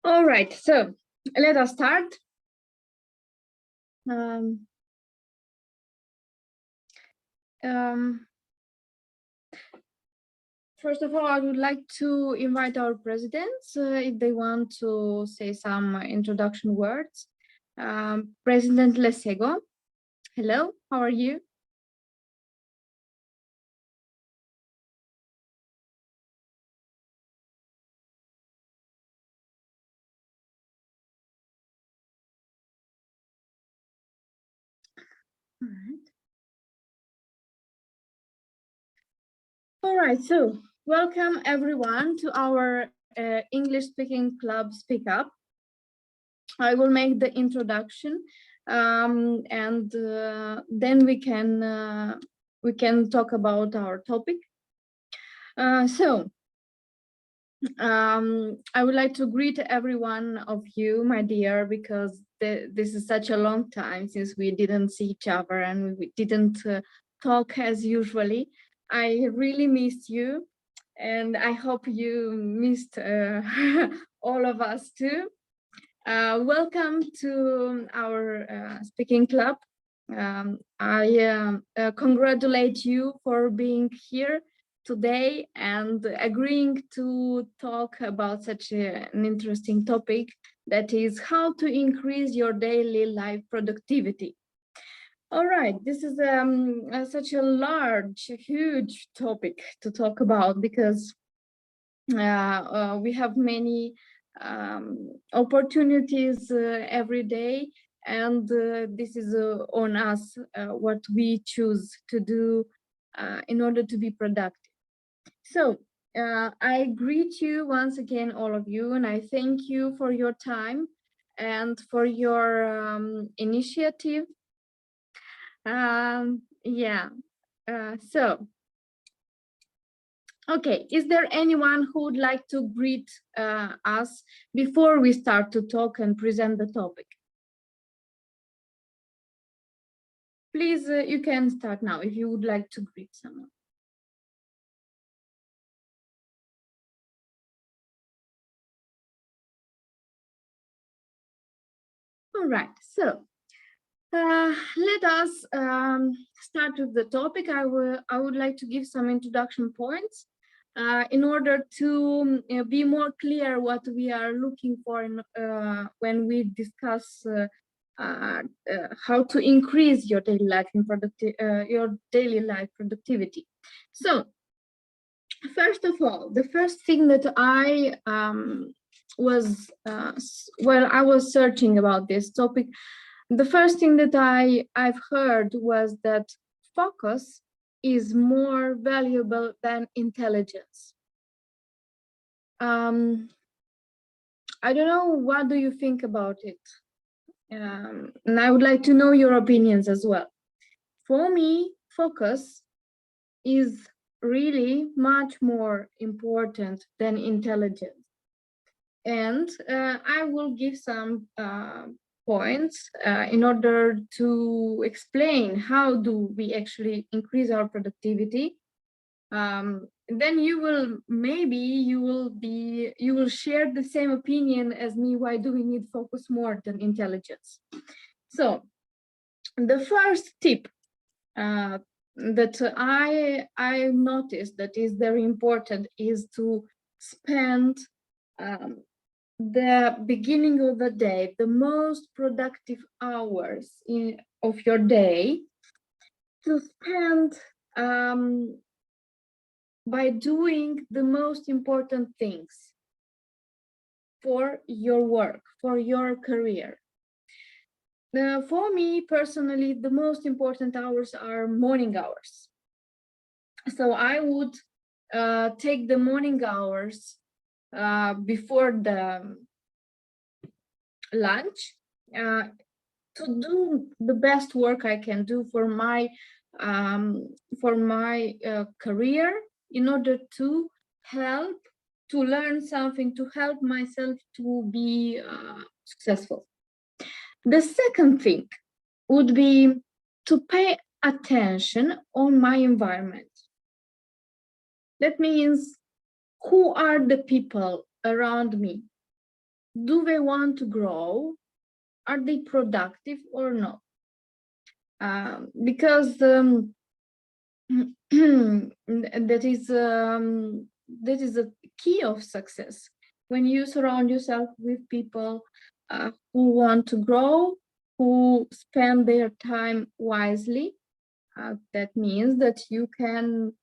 All right, so let us start. First of all, I would like to invite our presidents if they want to say some introduction words. President Lesego, hello, how are you? All right, so welcome everyone to our English speaking club Speak Up. I will make the introduction and then we can talk about our topic. I would like to greet every one of you, my dear, because this is such a long time since we didn't see each other and we didn't talk as usually. I really missed you, and I hope you missed all of us too. Welcome to our speaking club. I congratulate you for being here today and agreeing to talk about such an interesting topic, that is how to increase your daily life productivity. All right, this is such a large, huge topic to talk about because we have many opportunities every day, and this is on us what we choose to do in order to be productive. So I greet you once again, all of you, and I thank you for your time and for your initiative. Okay, is there anyone who would like to greet us before we start to talk and present the topic? Please, you can start now if you would like to greet someone. All right, so let us start with the topic. I would like to give some introduction points in order to be more clear what we are looking for in, when we discuss how to increase your daily life productivity. So, first of all, the first thing that I was I was searching about this topic. The first thing that I've heard was that focus is more valuable than intelligence. I don't know, what do you think about it? And I would like to know your opinions as well. For me, focus is really much more important than intelligence. And I will give some points in order to explain how do we actually increase our productivity. Then you will share the same opinion as me. Why do we need focus more than intelligence? So the first tip that I noticed that is very important is to spend the beginning of the day, the most productive hours of your day, to spend by doing the most important things for your work, for your career. For me personally, the most important hours are morning hours. So I would take the morning hours before the lunch to do the best work I can do for my career, in order to help to learn something, to help myself to be successful. The second thing would be to pay attention on my environment. That means, who are the people around me? do they want to grow? Are they productive or not? Because that is a key of success. When you surround yourself with people who want to grow, who spend their time wisely, that means that you can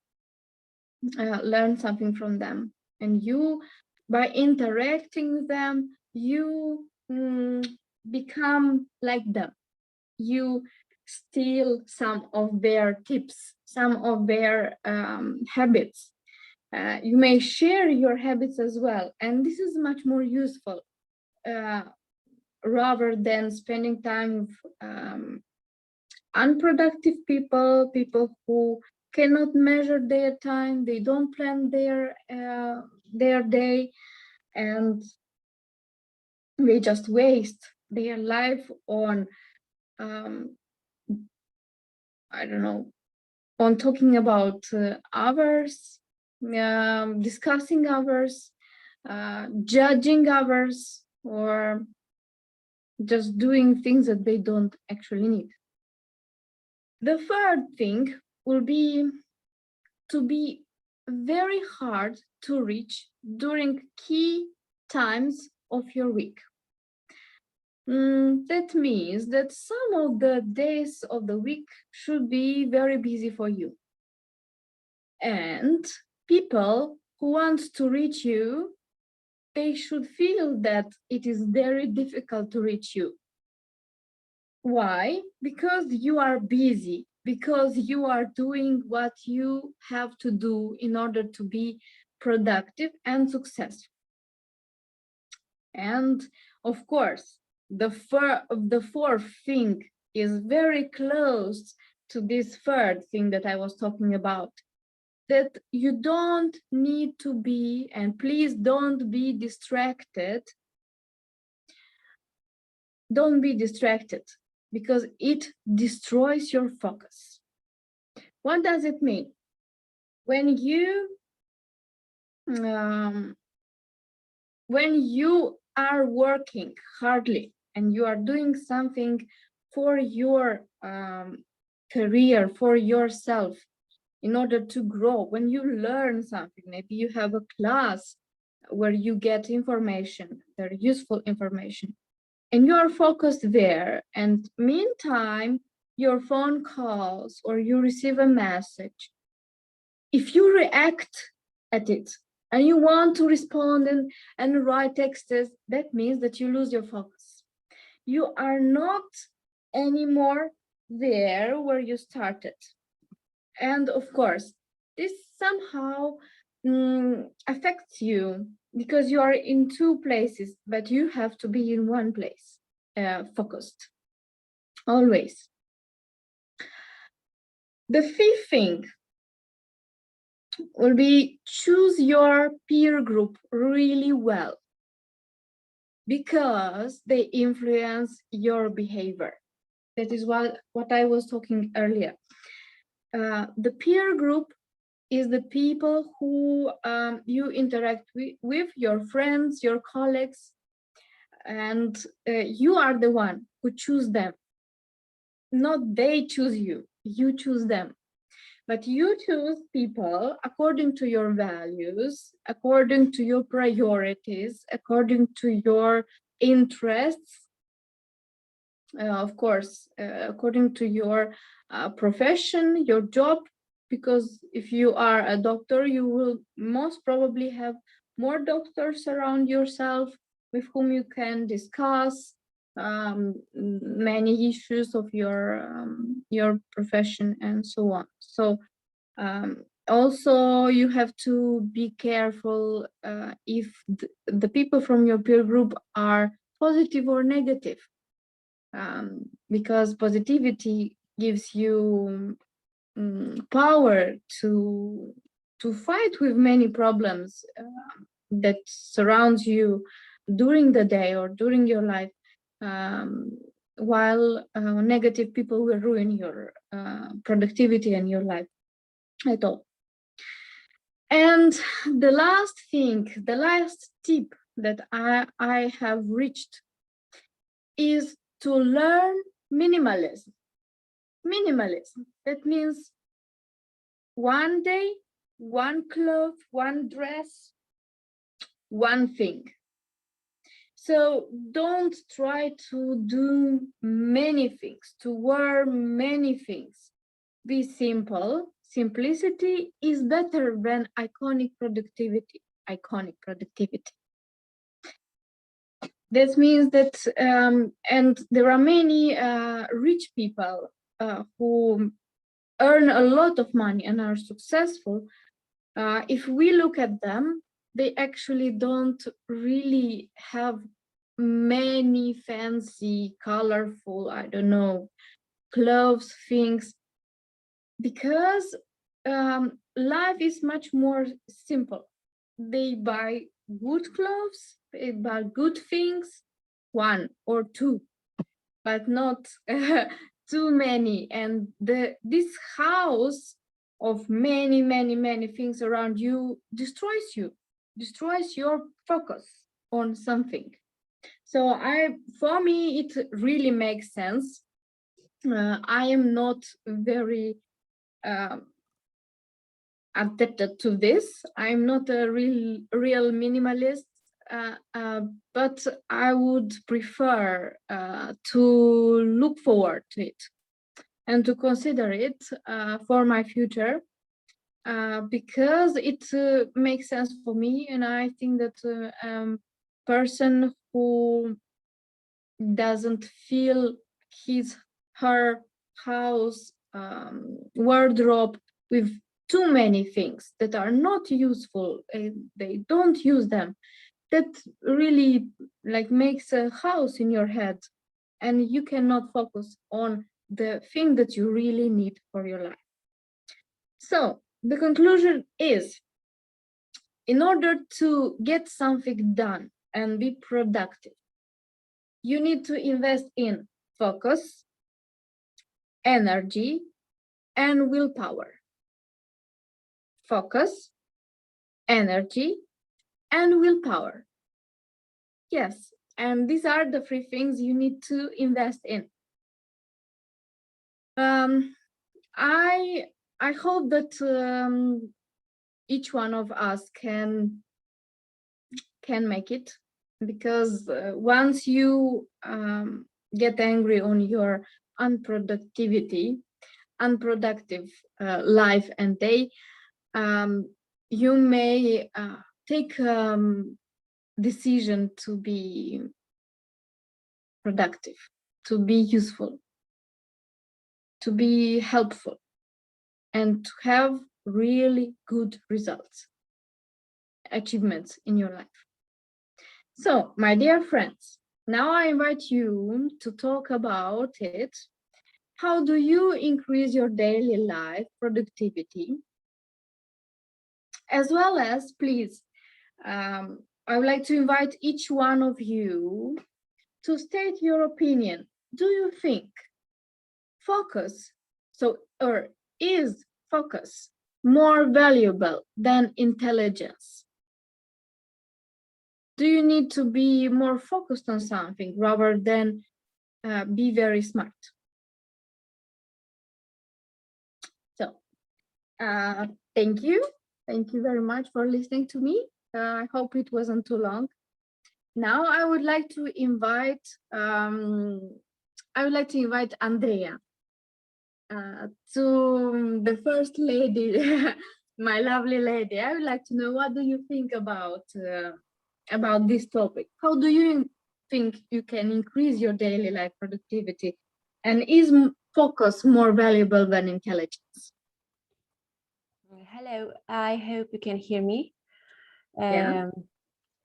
learn something from them. And you, by interacting with them, you become like them. You steal some of their tips, some of their habits. You may share your habits as well. And this is much more useful rather than spending time with unproductive people, people who cannot measure their time, they don't plan their day, and they just waste their life on I don't know, on talking about others, discussing others, judging others, or just doing things that they don't actually need. The third thing will be to be very hard to reach during key times of your week. That means that some of the days of the week should be very busy for you. And people who want to reach you, they should feel that it is very difficult to reach you. Why? Because you are busy, because you are doing what you have to do in order to be productive and successful. And of course, the fourth thing is very close to this third thing that I was talking about, that you don't need to be, and please don't be distracted. Don't be distracted, because it destroys your focus. What does it mean? When you are working hardly and you are doing something for your career, for yourself, in order to grow, when you learn something, maybe you have a class where you get information, very useful information, and you are focused there, and meantime, your phone calls or you receive a message. If you react at it and you want to respond and write texts, that means that you lose your focus. You are not anymore there where you started. And of course, this somehow affects you, because you are in two places, but you have to be in one place, focused, always. The fifth thing will be choose your peer group really well, because they influence your behavior. That is what I was talking earlier. The peer group is the people who you interact with, your friends, your colleagues, and you are the one who choose them. Not they choose you, you choose them. But you choose people according to your values, according to your priorities, according to your interests, of course, according to your profession, your job, because if you are a doctor, you will most probably have more doctors around yourself with whom you can discuss many issues of your profession and so on. So also you have to be careful if the people from your peer group are positive or negative, because positivity gives you power to fight with many problems that surrounds you during the day or during your life, while negative people will ruin your productivity and your life at all. And the last thing, the last tip that I have reached is to learn minimalism. Minimalism, that means one day, one cloth, one dress, one thing. So don't try to do many things, to wear many things. Be simple. Simplicity is better than iconic productivity. Iconic productivity. This means that, and there are many rich people who earn a lot of money and are successful. If we look at them, they actually don't really have many fancy, colorful, I don't know, clothes, things, because life is much more simple. They buy good clothes, they buy good things, one or two, but not too many. And this house of many things around you destroys your focus on something. So for me, it really makes sense. I am not very adapted to this. I'm not a real minimalist, but I would prefer to look forward to it and to consider it for my future, because it makes sense for me. And I think that person who doesn't feel her house wardrobe with too many things that are not useful, they don't use them, that really like makes a house in your head, and you cannot focus on the thing that you really need for your life. So the conclusion is, in order to get something done and be productive, you need to invest in focus, energy, and willpower. Focus, energy, and willpower. Yes, and these are the three things you need to invest in. I hope that each one of us can make it, because once you get angry on your unproductive life and day, you may take decision to be productive, to be useful, to be helpful, and to have really good results, achievements in your life. So, my dear friends, now I invite you to talk about it. How do you increase your daily life productivity? As well as, please, I would like to invite each one of you to state your opinion. Do you think focus, or is focus more valuable than intelligence? Do you need to be more focused on something rather than be very smart? So, thank you. Thank you very much for listening to me. I hope it wasn't too long. Now I would like to invite Andreea to the first lady, my lovely lady. I would like to know, what do you think about this topic? How do you think you can increase your daily life productivity? And is focus more valuable than intelligence? Hello, I hope you can hear me. Yeah.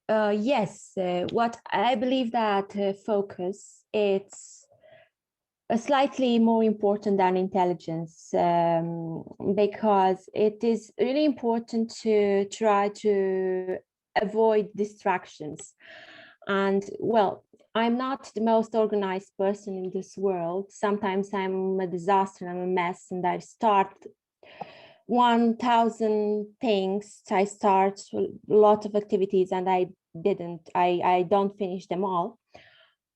Yes, what I believe that focus, it's slightly more important than intelligence, because it is really important to try to avoid distractions. And well, I'm not the most organized person in this world. Sometimes I'm a disaster, I'm a mess, and I start 1,000 things. I start a lot of activities and I don't finish them all.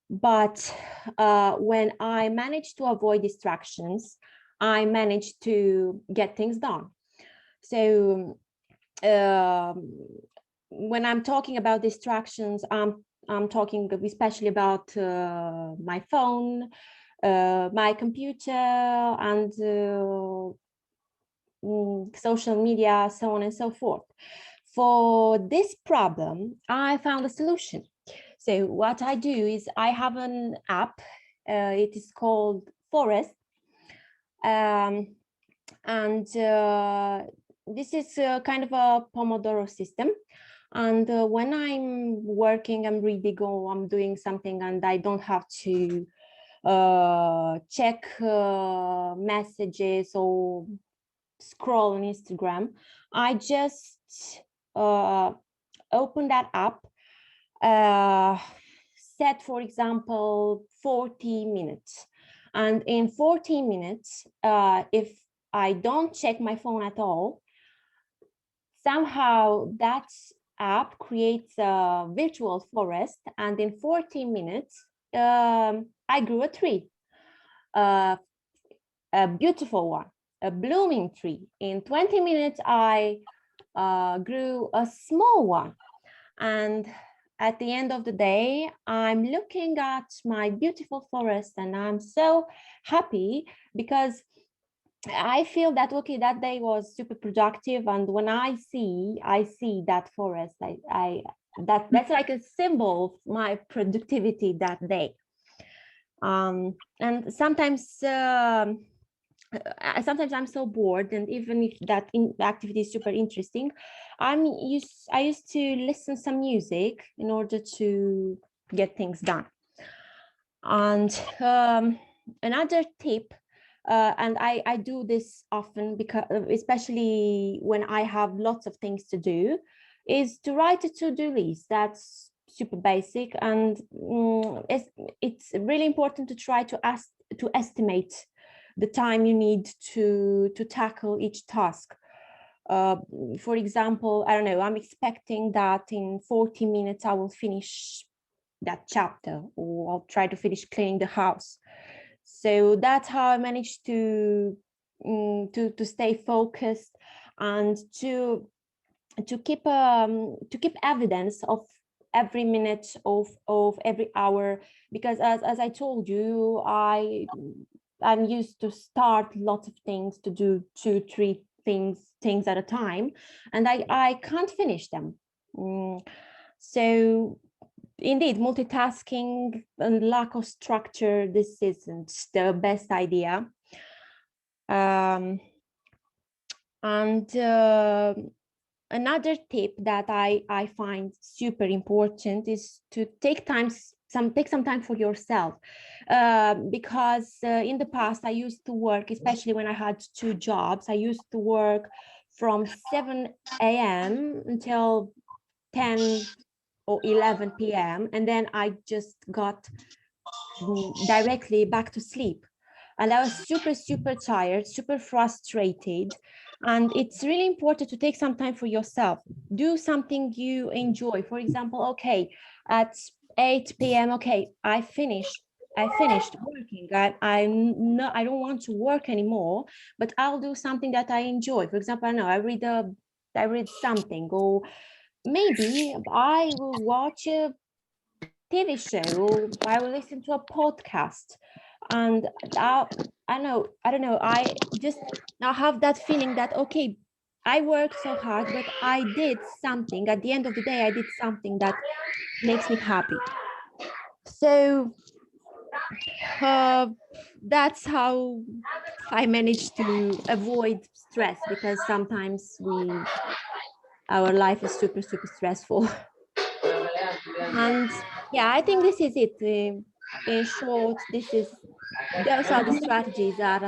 But when I manage to avoid distractions, I manage to get things done. So when I'm talking about distractions, I'm talking especially about my phone, my computer, and social media, so on and so forth. For this problem, I found a solution. So what I do is I have an app. It is called Forest, and this is kind of a Pomodoro system. And when I'm working, I'm reading, or I'm doing something, and I don't have to check messages or scroll on Instagram, I just open that app, set, for example, 40 minutes. And in 40 minutes, if I don't check my phone at all, somehow that app creates a virtual forest, and in 40 minutes, I grew a tree, a beautiful one, a blooming tree. In 20 minutes, I grew a small one. And at the end of the day, I'm looking at my beautiful forest and I'm so happy because I feel that, okay, that day was super productive. And when I see that forest, that's like a symbol of my productivity that day. And sometimes I'm so bored, and even if that activity is super interesting, I used to listen some music in order to get things done. And another tip, and I do this often, because especially when I have lots of things to do, is to write a to-do list. That's super basic, and it's really important to try to estimate the time you need to tackle each task. For example, I don't know, I'm expecting that in 40 minutes I will finish that chapter, or I'll try to finish cleaning the house. So that's how I managed to stay focused and to keep evidence of every minute of every hour, because as I told you, I'm used to start lots of things, to do 2-3 things at a time, and I can't finish them. So indeed, multitasking and lack of structure, this isn't the best idea. And another tip that I find super important is to take some time for yourself, because in the past I used to work, especially when I had 2 jobs, I used to work from 7 a.m. until 10 or 11 p.m. and then I just got directly back to sleep. And I was super tired, super frustrated. And it's really important to take some time for yourself. Do something you enjoy. For example, okay, at 8 p.m., okay, I finished working. I don't want to work anymore, but I'll do something that I enjoy. For example, I know I read something, or maybe I will watch a TV show, or I will listen to a podcast. And I don't know, I have that feeling that, okay, I worked so hard, but I did something. At the end of the day, I did something that makes me happy. So that's how I managed to avoid stress, because sometimes our life is super stressful. And yeah, I think this is it. In short, those are the strategies that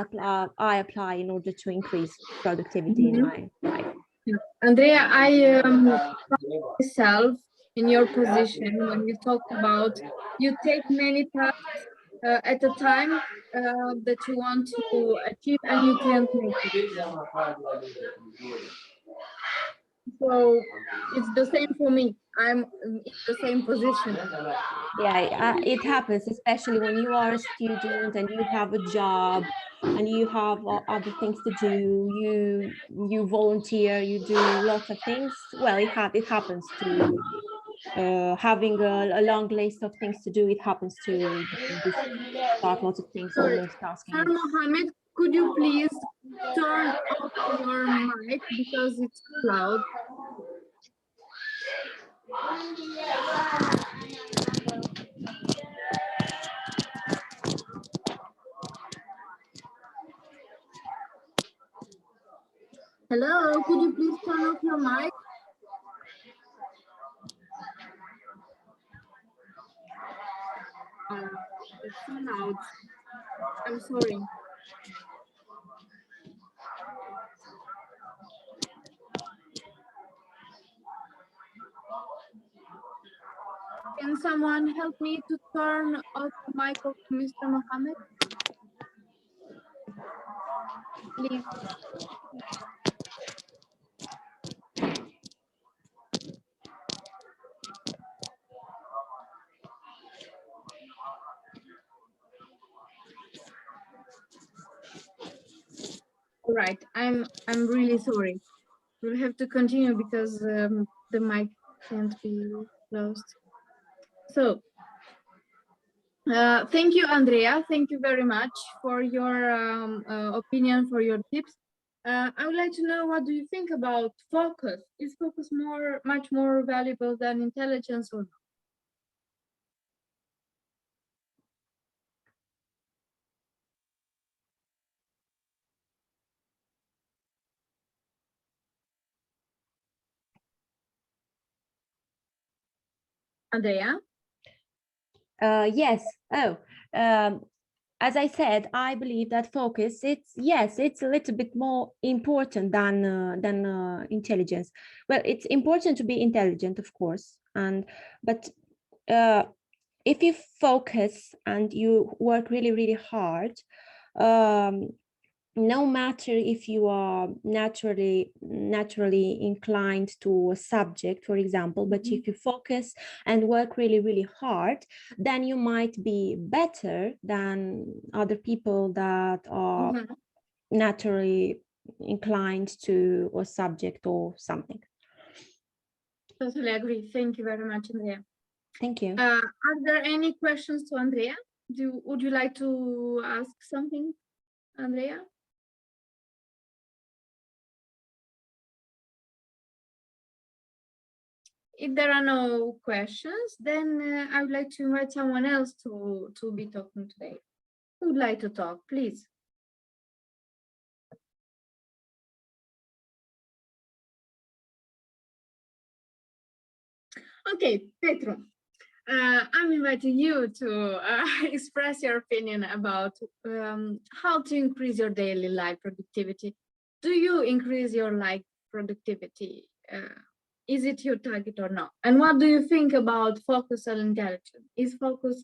I apply in order to increase productivity in my life. Andreea, I myself in your position when you talk about you take many tasks at a time that you want to achieve and you can't make it. So it's the same for me. I'm in the same position. Yeah, it happens, especially when you are a student and you have a job and you have other things to do. You volunteer, you do lots of things. Well, it happens to having a long list of things to do. It happens to just start lots of things or Sorry, multitasking. Sir Mohammed, could you please turn off your mic because it's loud? Hello, could you please turn off your mic? It's so loud. I'm sorry. Can someone help me to turn off the mic of Mr. Mohammed? Please. All right, I'm really sorry. We'll have to continue because the mic can't be closed. So, thank you, Andrea. Thank you very much for your opinion, for your tips. I would like to know, what do you think about focus? Is focus much more valuable than intelligence or not? Andrea? Yes. As I said, I believe that focus, it's a little bit more important than intelligence. Well, it's important to be intelligent, of course, but if you focus and you work really, really hard, no matter if you are naturally inclined to a subject, for example, but if you focus and work really, really hard, then you might be better than other people that are naturally inclined to a subject or something. Totally agree. Thank you very much, Andrea. Thank you. Are there any questions to Andrea? Would you like to ask something, Andrea? If there are no questions, then I would like to invite someone else to be talking today. Who would like to talk, please? Okay, Petru, I'm inviting you to express your opinion about how to increase your daily life productivity. Do you increase your life productivity? Is it your target or not? And what do you think about focus and intelligence? Is focus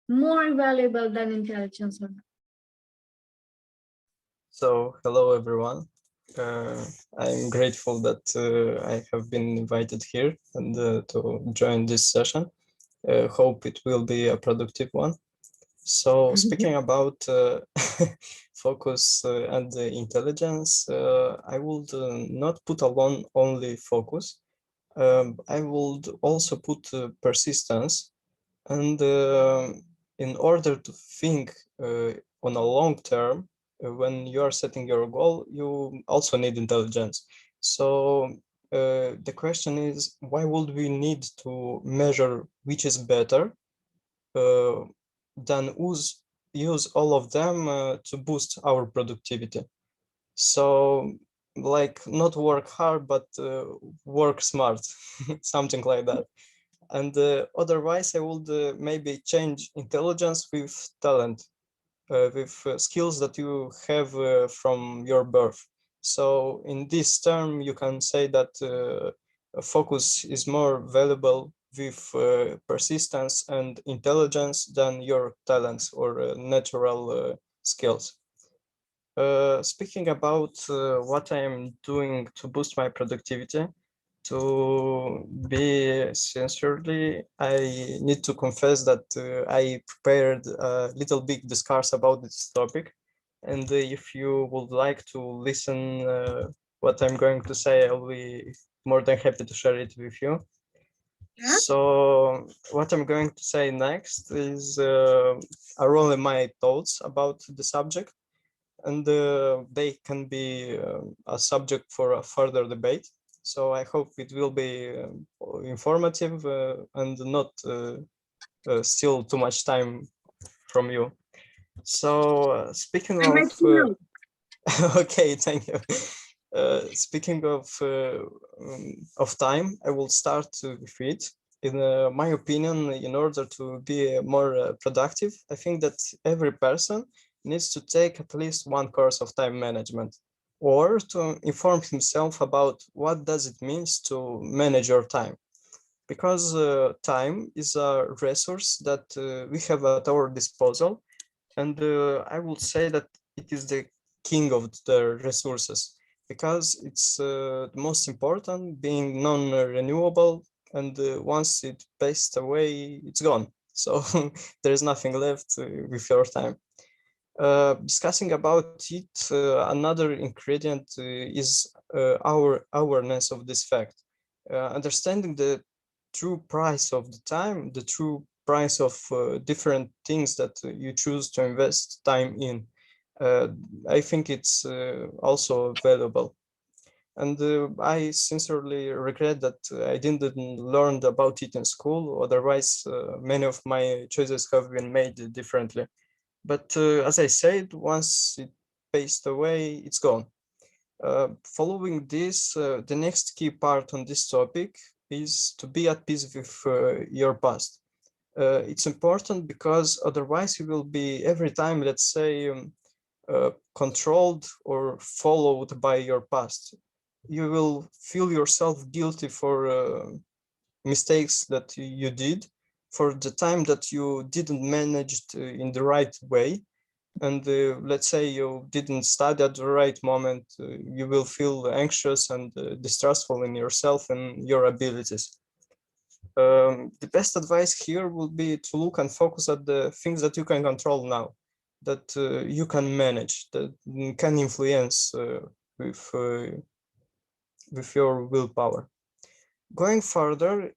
more valuable than intelligence or not? So, hello everyone. I'm grateful that I have been invited here and to join this session. Hope it will be a productive one. So, speaking about focus and intelligence, I would not put alone only focus. I would also put persistence, and in order to think on a long term, when you are setting your goal, you also need intelligence. So the question is, why would we need to measure which is better than use all of them to boost our productivity? So, like, not work hard, but work smart, something like that. And otherwise, I would maybe change intelligence with talent, with skills that you have from your birth. So in this term, you can say that focus is more valuable with persistence and intelligence than your talents or natural skills. Speaking about what I am doing to boost my productivity, to be sincerely, I need to confess that I prepared a little big discourse about this topic. And if you would like to listen what I'm going to say, I'll be more than happy to share it with you. Yeah. So what I'm going to say next is are only my thoughts about the subject, and they can be a subject for a further debate. So I hope it will be informative and not steal too much time from you. So speaking I might of, know. okay, thank you. Speaking of time, I will start with it. In my opinion, in order to be more productive, I think that every person needs to take at least one course of time management, or to inform himself about what does it means to manage your time. Because time is a resource that we have at our disposal, and I would say that it is the king of the resources, because it's the most important, being non-renewable, and once it passed away, it's gone. So there is nothing left with your time. Discussing about it, another ingredient is our awareness of this fact. Understanding the true price of the time, the true price of different things that you choose to invest time in. I think it's also valuable. And I sincerely regret that I didn't learn about it in school. Otherwise, many of my choices have been made differently. But as I said, once it passed away, it's gone. Following this, the next key part on this topic is to be at peace with your past. It's important because otherwise you will be every time, let's say, controlled or followed by your past. You will feel yourself guilty for mistakes that you did, for the time that you didn't manage it in the right way. And let's say you didn't study at the right moment, you will feel anxious and distrustful in yourself and your abilities. The best advice here would be to look and focus at the things that you can control now, that you can manage, that can influence with your willpower. Going further,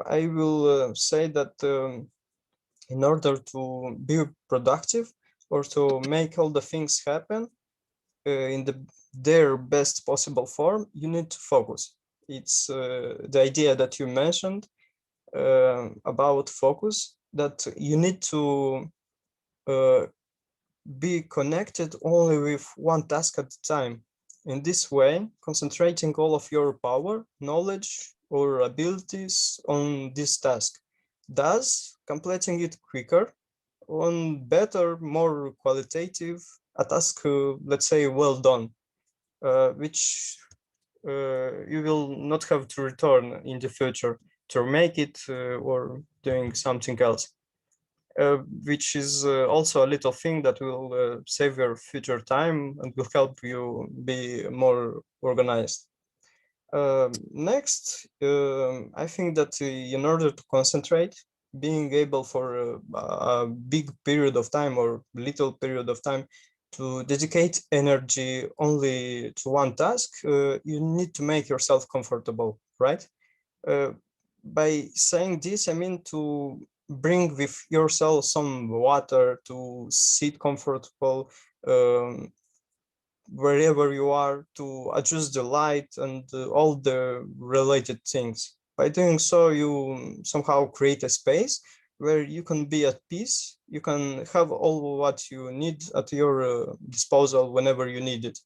I will say that in order to be productive or to make all the things happen in their best possible form, you need to focus. It's the idea that you mentioned about focus, that you need to be connected only with one task at a time. In this way, concentrating all of your power, knowledge, or abilities on this task, thus completing it quicker, on better, more qualitative, a task, let's say, well done, which you will not have to return in the future to make it or doing something else. Which is also a little thing that will save your future time and will help you be more organized. Next, I think that in order to concentrate, being able for a big period of time or little period of time to dedicate energy only to one task, you need to make yourself comfortable, right? By saying this, I mean to bring with yourself some water, to sit comfortable wherever you are, to adjust the light and all the related things. By doing so, you somehow create a space where you can be at peace. You can have all what you need at your disposal whenever you need it.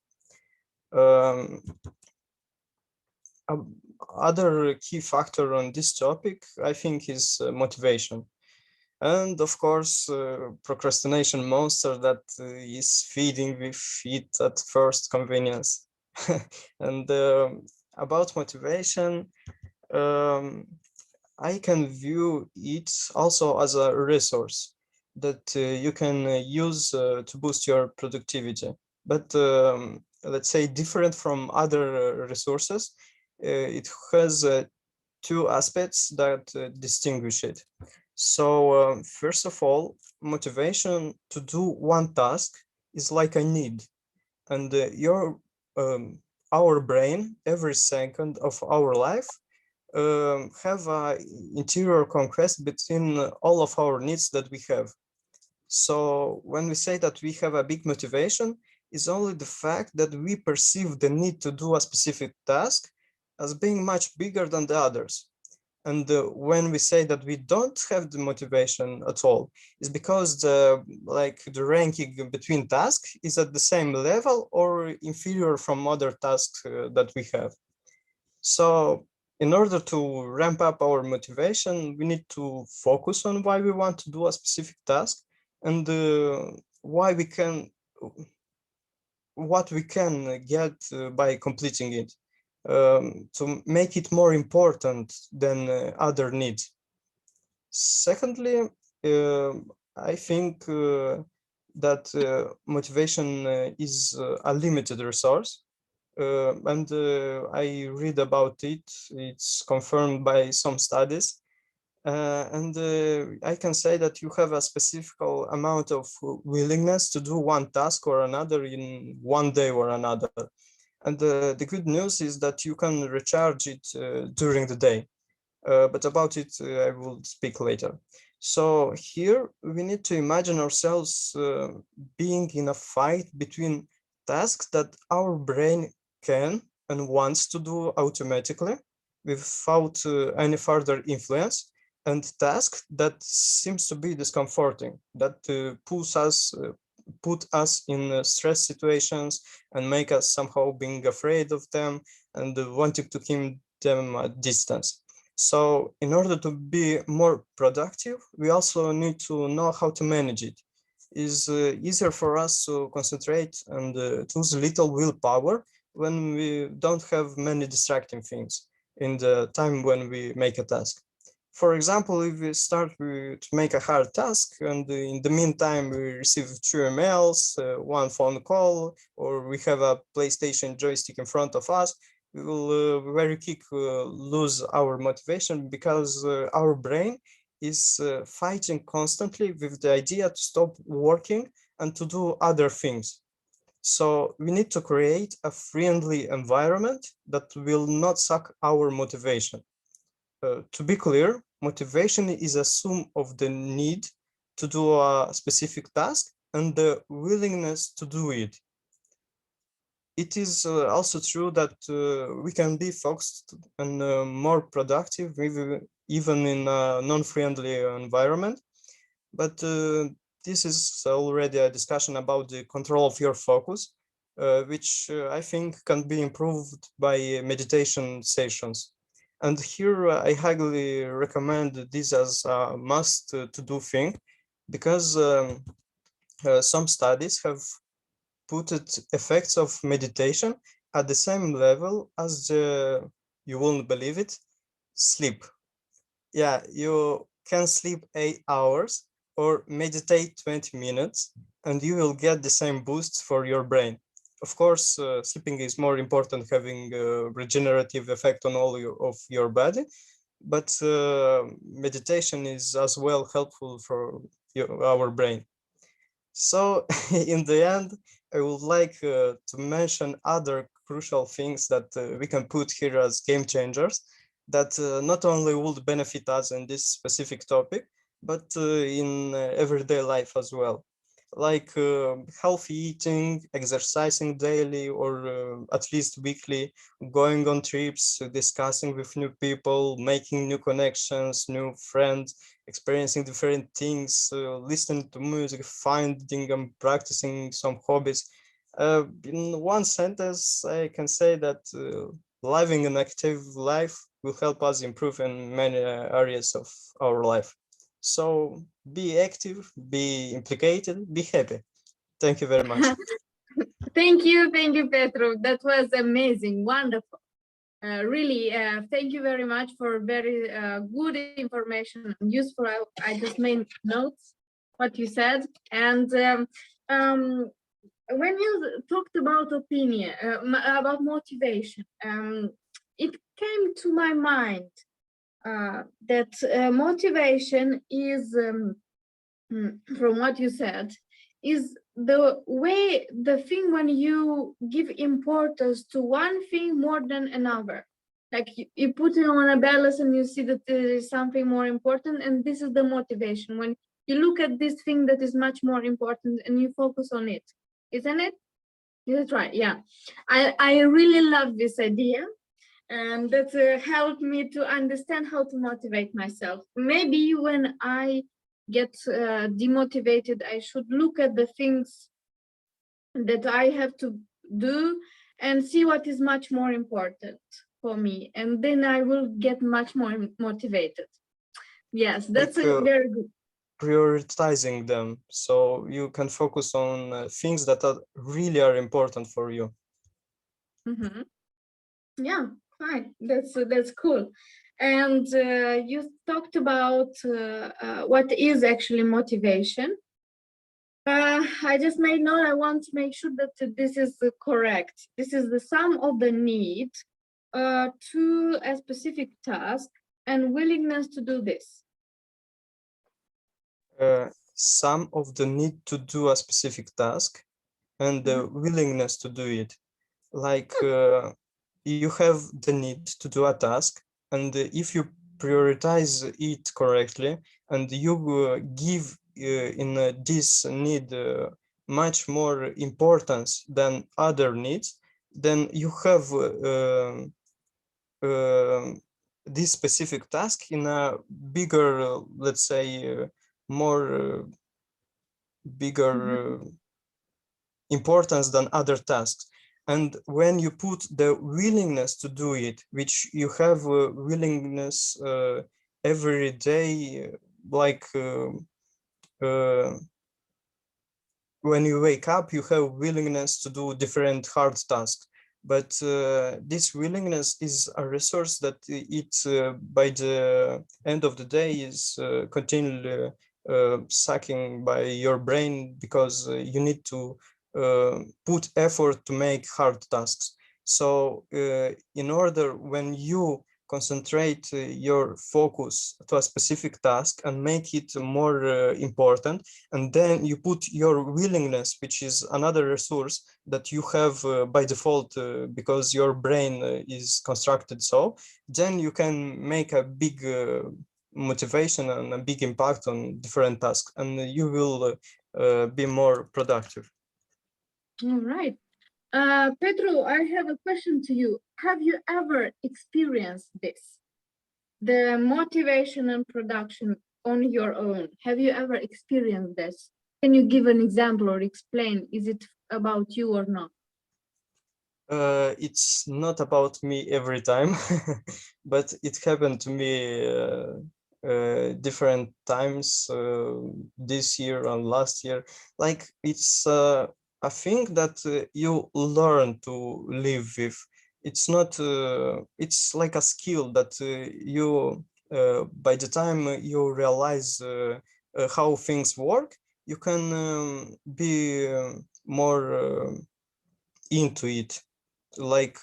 Other key factor on this topic, I think, is motivation. And of course, procrastination monster that is feeding with it at first convenience. And about motivation, I can view it also as a resource that you can use to boost your productivity. But let's say different from other resources, it has two aspects that distinguish it. So first of all, motivation to do one task is like a need, and our brain every second of our life have an interior conquest between all of our needs that we have. So when we say that we have a big motivation, it's only the fact that we perceive the need to do a specific task as being much bigger than the others. And when we say that we don't have the motivation at all, it's because the ranking between tasks is at the same level or inferior from other tasks that we have. So in order to ramp up our motivation, we need to focus on why we want to do a specific task and what we can get by completing it. To make it more important than other needs. Secondly, I think that motivation is a limited resource, and I read about it. It's confirmed by some studies, and I can say that you have a specific amount of willingness to do one task or another in one day or another. And the good news is that you can recharge it during the day. But about it, I will speak later. So here we need to imagine ourselves being in a fight between tasks that our brain can and wants to do automatically without any further influence, and tasks that seems to be discomforting, that put us in stress situations and make us somehow being afraid of them and wanting to keep them at distance. So in order to be more productive, we also need to know how to manage it. It's easier for us to concentrate and to use little willpower when we don't have many distracting things in the time when we make a task. For example, if we start to make a hard task and in the meantime we receive 2 emails, one phone call, or we have a PlayStation joystick in front of us, we will very quick lose our motivation because our brain is fighting constantly with the idea to stop working and to do other things. So we need to create a friendly environment that will not suck our motivation. To be clear, motivation is a sum of the need to do a specific task and the willingness to do it. It is also true that we can be focused and more productive even in a non-friendly environment. But this is already a discussion about the control of your focus, which I think can be improved by meditation sessions. And here I highly recommend this as a must to do thing, because some studies have put effects of meditation at the same level as you won't believe it, sleep. Yeah, you can sleep 8 hours or meditate 20 minutes and you will get the same boost for your brain. Of course, sleeping is more important, having a regenerative effect on all of your body, but meditation is as well helpful for our brain. So in the end, I would like to mention other crucial things that we can put here as game changers that not only would benefit us in this specific topic, but in everyday life as well. Like healthy eating, exercising daily or at least weekly, going on trips, discussing with new people, making new connections, new friends, experiencing different things, listening to music, finding and practicing some hobbies. In one sentence, I can say that living an active life will help us improve in many areas of our life. So be active, be implicated, be happy. Thank you very much. Thank you, Petru. That was amazing, wonderful. Really, thank you very much for very good information and useful. I just made notes what you said. And when you talked about opinion, about motivation, it came to my mind that motivation is, from what you said, is the thing when you give importance to one thing more than another. Like you put it on a balance and you see that there is something more important, and this is the motivation. When you look at this thing that is much more important and you focus on it, isn't it? That's right, yeah. I really love this idea, and that helped me to understand how to motivate myself. Maybe when I get demotivated, I should look at the things that I have to do and see what is much more important for me, and then I will get much more motivated. Yes, that's very good. Prioritizing them so you can focus on things that are really important for you. Mm-hmm. Yeah, fine. That's cool. And you talked about what is actually motivation. I just made note. I want to make sure that this is correct. This is the sum of the need to a specific task and willingness to do this. Sum of the need to do a specific task and the willingness to do it. Like you have the need to do a task, and if you prioritize it correctly and you give in this need much more importance than other needs, then you have this specific task in a bigger, let's say, more bigger importance than other tasks. And when you put the willingness to do it, which you have willingness every day, like when you wake up, you have willingness to do different hard tasks. But this willingness is a resource that it by the end of the day is continually sucking by your brain, because you need to put effort to make hard tasks. So in order, when you concentrate your focus to a specific task and make it more important, and then you put your willingness, which is another resource that you have by default because your brain is constructed so, then you can make a big motivation and a big impact on different tasks, and you will be more productive. All right. Petru, I have a question to you. Have you ever experienced this? The motivation and production on your own. Have you ever experienced this? Can you give an example or explain? Is it about you or not? It's not about me every time, but it happened to me different times this year and last year. Like it's a thing that you learn to live with. It's not, it's like a skill that you, by the time you realize how things work, you can be more into it. Like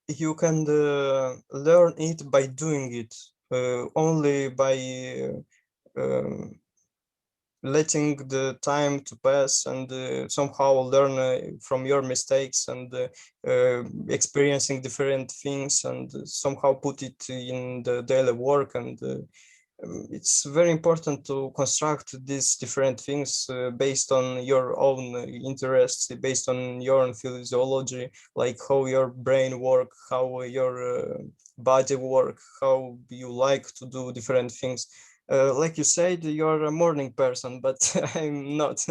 you can learn it by doing it, only by letting the time to pass and somehow learn from your mistakes and experiencing different things and somehow put it in the daily work. And it's very important to construct these different things based on your own interests, based on your own physiology, like how your brain works, how your body works, how you like to do different things. Like you said, you're a morning person, but I'm not.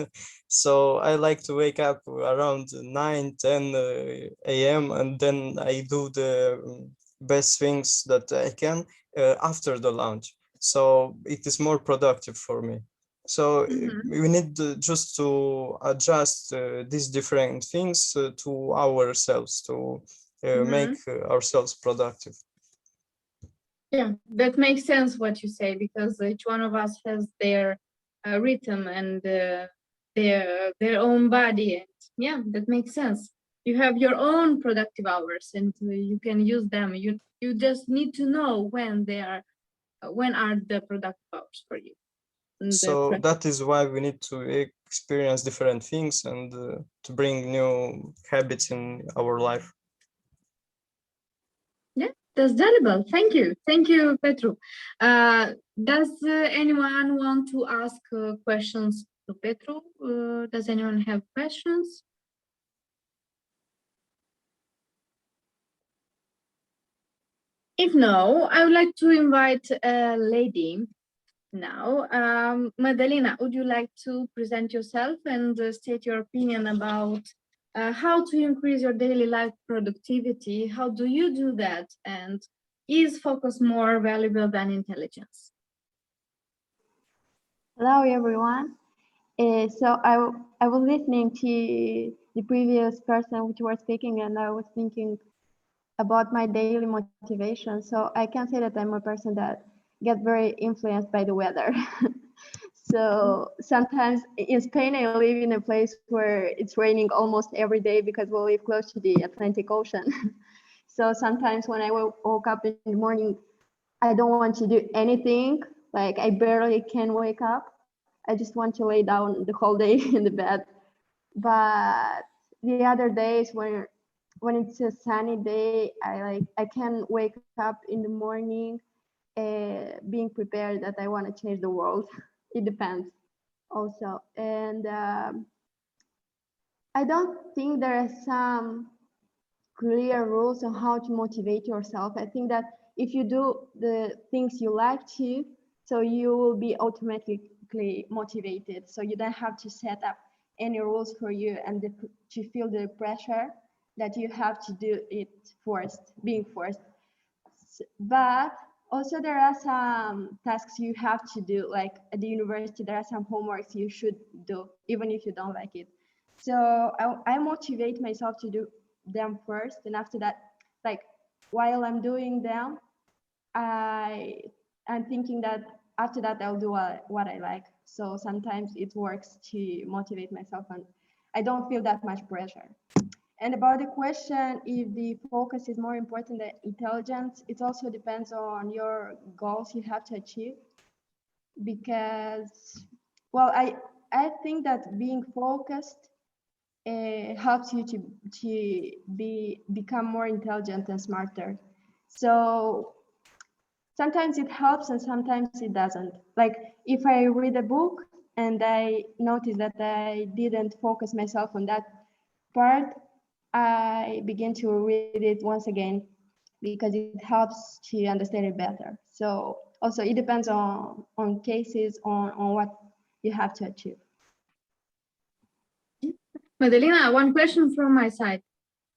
So I like to wake up around 9, 10 a.m. and then I do the best things that I can after the lunch. So it is more productive for me. So Mhm. we need just to adjust these different things to ourselves to make ourselves productive. Yeah, that makes sense what you say, because each one of us has their rhythm and their own body. And yeah, that makes sense. You have your own productive hours, and you can use them. You just need to know when are the productive hours for you. So that is why we need to experience different things and to bring new habits in our life. Yeah, that's valuable. Thank you, Petru. Does anyone want to ask questions to Petru? Does anyone have questions? If no, I would like to invite a lady now. Mădălina, would you like to present yourself and state your opinion about how to increase your daily life productivity? How do you do that? And is focus more valuable than intelligence? Hello, everyone. So I was listening to the previous person which was speaking, and I was thinking about my daily motivation. So I can say that I'm a person that gets very influenced by the weather. So sometimes in Spain, I live in a place where it's raining almost every day because we live close to the Atlantic Ocean. So sometimes when I woke up in the morning, I don't want to do anything. Like I barely can wake up. I just want to lay down the whole day in the bed. But the other days when it's a sunny day, I can wake up in the morning being prepared that I want to change the world. It depends also. And I don't think there are some clear rules on how to motivate yourself. I think that if you do the things you like to, so you will be automatically motivated. So you don't have to set up any rules for you and to feel the pressure that you have to do it being forced. But also there are some tasks you have to do, like at the university, there are some homeworks you should do, even if you don't like it. So I motivate myself to do them first, and after that, like while I'm doing them, I'm thinking that after that I'll do what I like. So sometimes it works to motivate myself, and I don't feel that much pressure. And about the question, if the focus is more important than intelligence, it also depends on your goals you have to achieve. Because, well, I think that being focused helps you to become more intelligent and smarter. So sometimes it helps and sometimes it doesn't. Like if I read a book and I notice that I didn't focus myself on that part, I begin to read it once again because it helps to understand it better. So also it depends on cases, on what you have to achieve. Mădălina, one question from my side.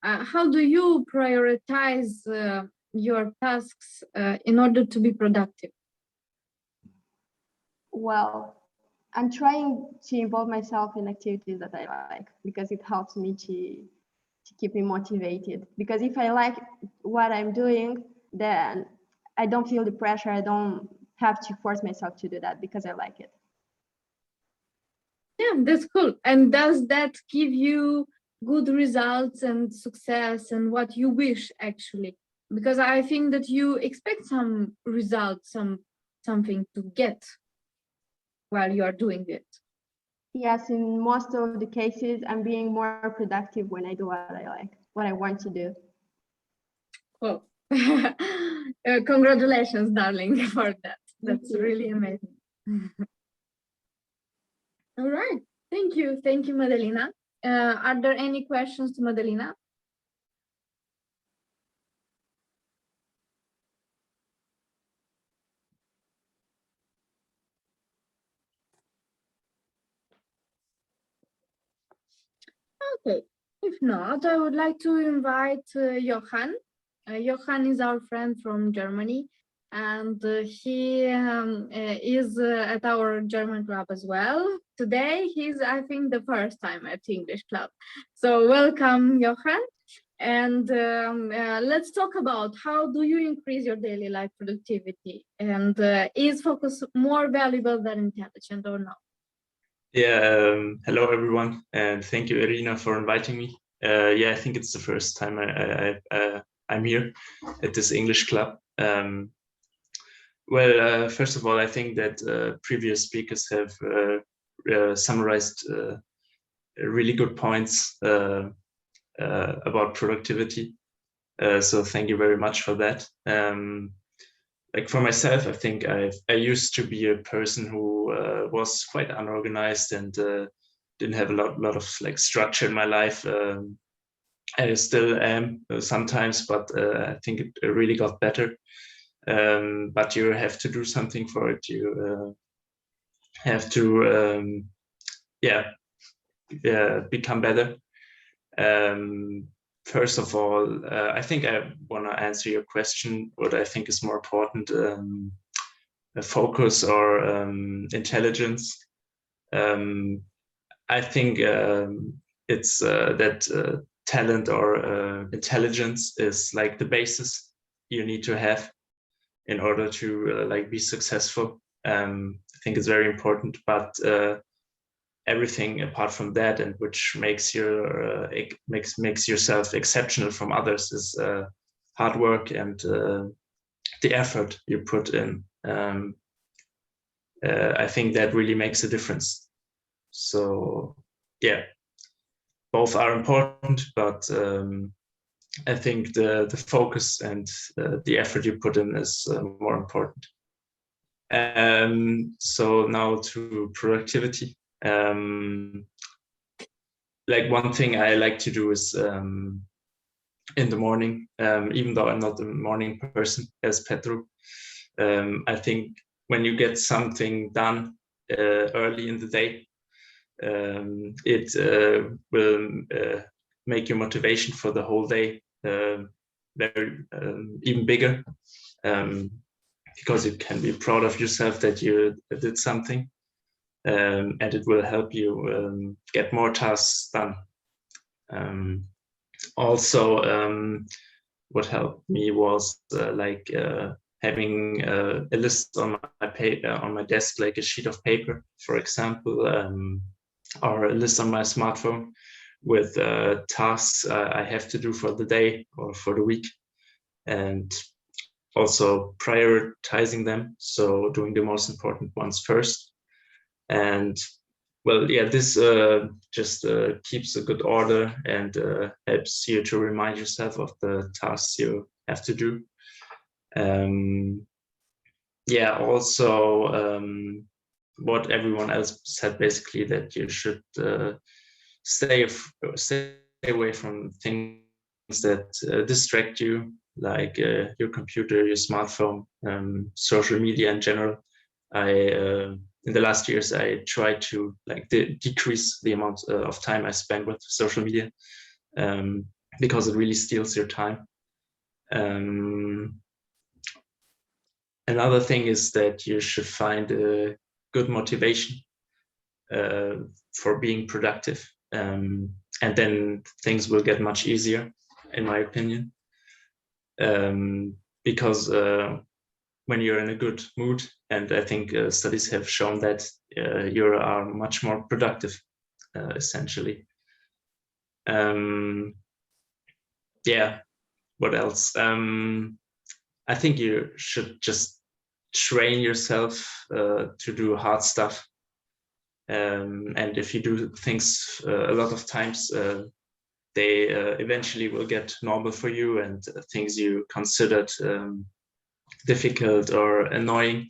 How do you prioritize your tasks in order to be productive? Well, I'm trying to involve myself in activities that I like because it helps me to keep me motivated. Because if I like what I'm doing, then I don't feel the pressure. I don't have to force myself to do that because I like it. Yeah, that's cool. And does that give you good results and success and what you wish actually? Because I think that you expect some results, something to get while you are doing it. Yes, in most of the cases, I'm being more productive when I do what I like, what I want to do. Cool. Congratulations, darling, for that. That's really amazing. All right. Thank you, Mădălina. Are there any questions to Mădălina? Okay, if not, I would like to invite Johan. Johan is our friend from Germany. and he is at our German club as well. Today, he's, I think, the first time at English club. So welcome, Johan. And let's talk about how do you increase your daily life productivity, and is focus more valuable than intelligent or not? Yeah, hello everyone, and thank you, Irina, for inviting me. Yeah, I think it's the first time I'm here at this English club. Well, first of all, I think that previous speakers have summarized really good points about productivity. So thank you very much for that. Like for myself, I think I used to be a person who was quite unorganized and didn't have a lot of like structure in my life. I still am sometimes, but I think it really got better. But you have to do something for it. You have to, become better. First of all, I think I want to answer your question. What I think is more important, focus or intelligence. I think it's that talent or intelligence is like the basis you need to have in order to like be successful. I think it's very important, but everything apart from that, and which makes your makes yourself exceptional from others, is hard work and the effort you put in. I think that really makes a difference. So yeah, both are important, but I think the focus and the effort you put in is more important. So now to productivity. Like one thing I like to do is in the morning, even though I'm not a morning person as Petru, I think when you get something done early in the day, it will make your motivation for the whole day very even bigger, because you can be proud of yourself that you did something. And it will help you get more tasks done. Also, what helped me was having a list on my desk, like a sheet of paper, for example, or a list on my smartphone with tasks I have to do for the day or for the week, and also prioritizing them. So doing the most important ones first. And well, yeah, this just keeps a good order and helps you to remind yourself of the tasks you have to do. Yeah, also what everyone else said, basically, that you should stay away from things that distract you, like your computer, your smartphone, social media in general. In the last years, I tried to like decrease the amount of time I spend with social media, because it really steals your time. Another thing is that you should find a good motivation for being productive, and then things will get much easier, in my opinion, because when you're in a good mood, and I think studies have shown that you are much more productive, essentially. Yeah, what else? I think you should just train yourself to do hard stuff. And if you do things a lot of times, they eventually will get normal for you, and things you considered difficult or annoying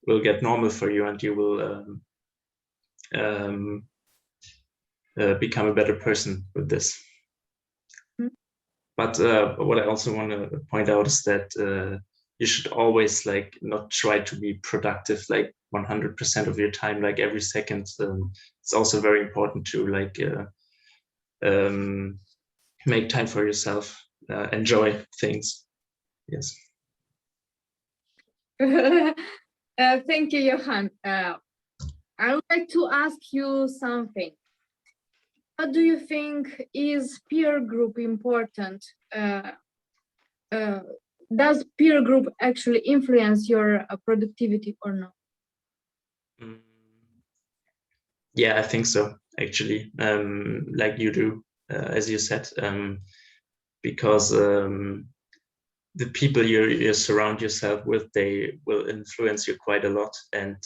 will get normal for you, and you will become a better person with this. But what I also want to point out is that you should always like not try to be productive like 100% of your time, like every second. It's also very important to like make time for yourself, enjoy things. Yes. Thank you, Johan. I would like to ask you something. What do you think is peer group important? Does peer group actually influence your productivity or not? Yeah, I think so, actually, like you do, as you said, because the people you surround yourself with, they will influence you quite a lot, and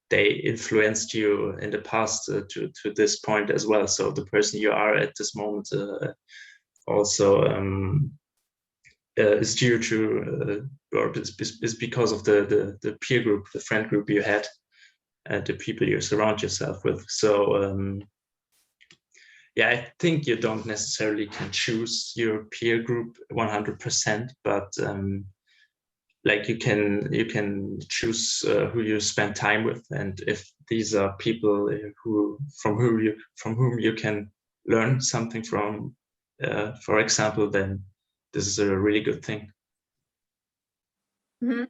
they influenced you in the past to this point as well. So the person you are at this moment also is due to, or is because of the peer group, the friend group you had, and the people you surround yourself with. So yeah, I think you don't necessarily can choose your peer group 100%, but like you can choose who you spend time with, and if these are people from whom you can learn something from, for example, then this is a really good thing. Mm-hmm.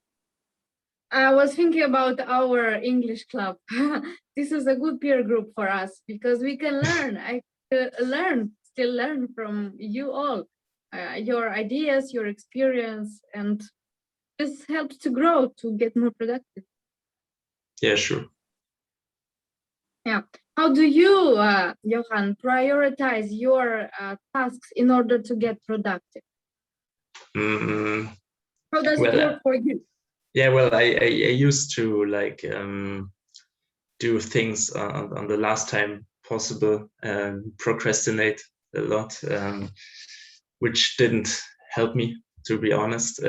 I was thinking about our English club. This is a good peer group for us because we can learn. Still learn from you all, your ideas, your experience, and this helps to grow, to get more productive. Yeah, sure. Yeah. How do you, Johan, prioritize your tasks in order to get productive? How does it work for you? Yeah, well, I used to like do things on the last time possible, procrastinate a lot, which didn't help me, to be honest.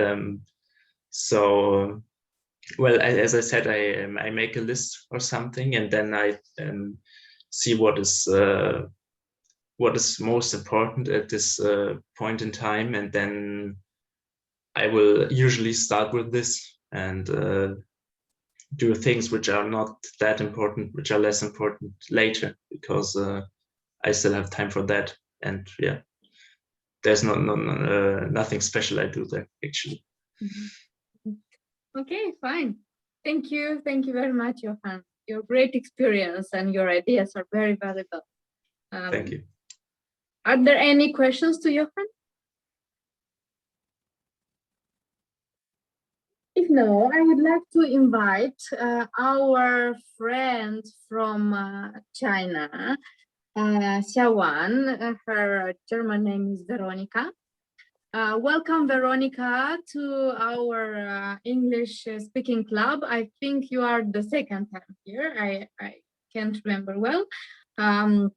So, well, as I said, I make a list or something, and then I see what is most important at this point in time, and then I will usually start with this and do things which are not that important, which are less important later, because I still have time for that. And yeah, there's nothing special I do there, actually. Mm-hmm. Okay, fine. Thank you very much, Johan. Your great experience and your ideas are very valuable. Thank you. Are there any questions to Johan? If no, I would like to invite our friend from China, Xiaowan. Her German name is Veronica. Welcome, Veronica, to our English speaking club. I think you are the second time here. I can't remember well. I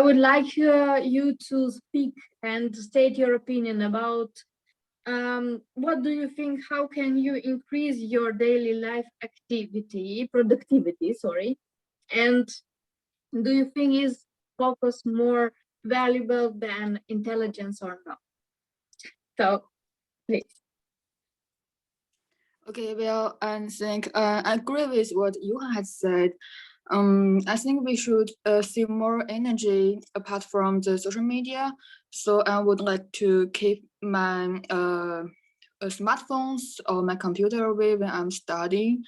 would like you to speak and state your opinion about what do you think, how can you increase your daily life productivity, and do you think is focus more valuable than intelligence or not? So, please. Okay, well, I think I agree with what Johan has said. I think we should see more energy apart from the social media. So I would like to keep my smartphones or my computer away when I'm studying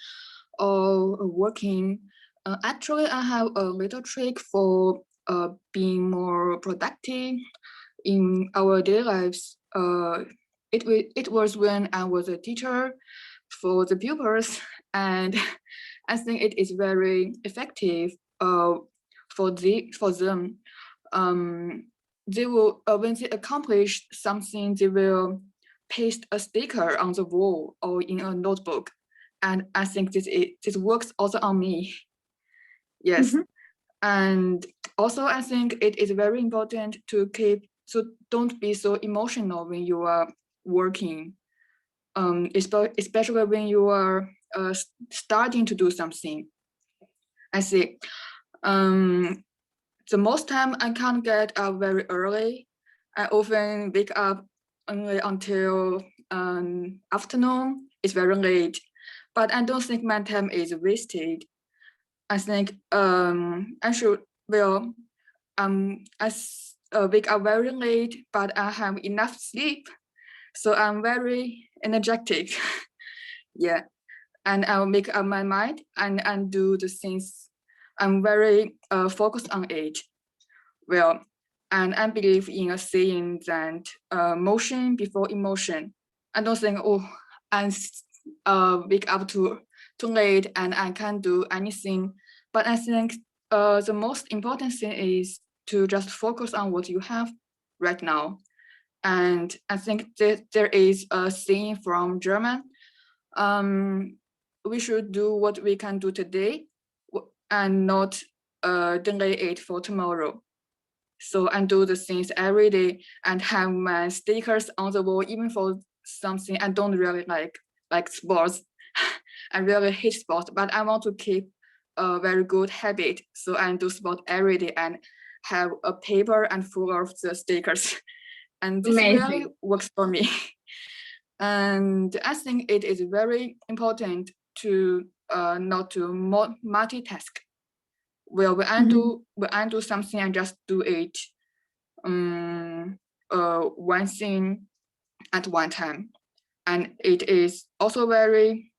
or working. Actually, I have a little trick for being more productive in our daily lives. It was when I was a teacher for the pupils, and I think it is very effective for them. They will when they accomplish something, they will paste a sticker on the wall or in a notebook, and I think this works also on me. Yes. Mm-hmm. And also I think it is very important to don't be so emotional when you are working, especially when you are starting to do something. I see. The most time I can't get up very early. I often wake up only until afternoon. It's very late, but I don't think my time is wasted. I think I should, well, I wake up very late, but I have enough sleep, so I'm very energetic. Yeah, and I'll make up my mind and do the things. I'm very focused on it. Well, and I believe in a saying that motion before emotion. I don't think, oh, I'm wake up too late and I can't do anything. But I think the most important thing is to just focus on what you have right now. And I think that there is a saying from German. We should do what we can do today and not delay it for tomorrow. So I do the things every day and have my stickers on the wall, even for something I don't really like sports. I really hate sports, but I want to keep a very good habit. So I do sport every day and have a paper and full of the stickers. And this really works for me. And I think it is very important to not to multitask. Well, when I do something, I just do it one thing at one time. And it is also very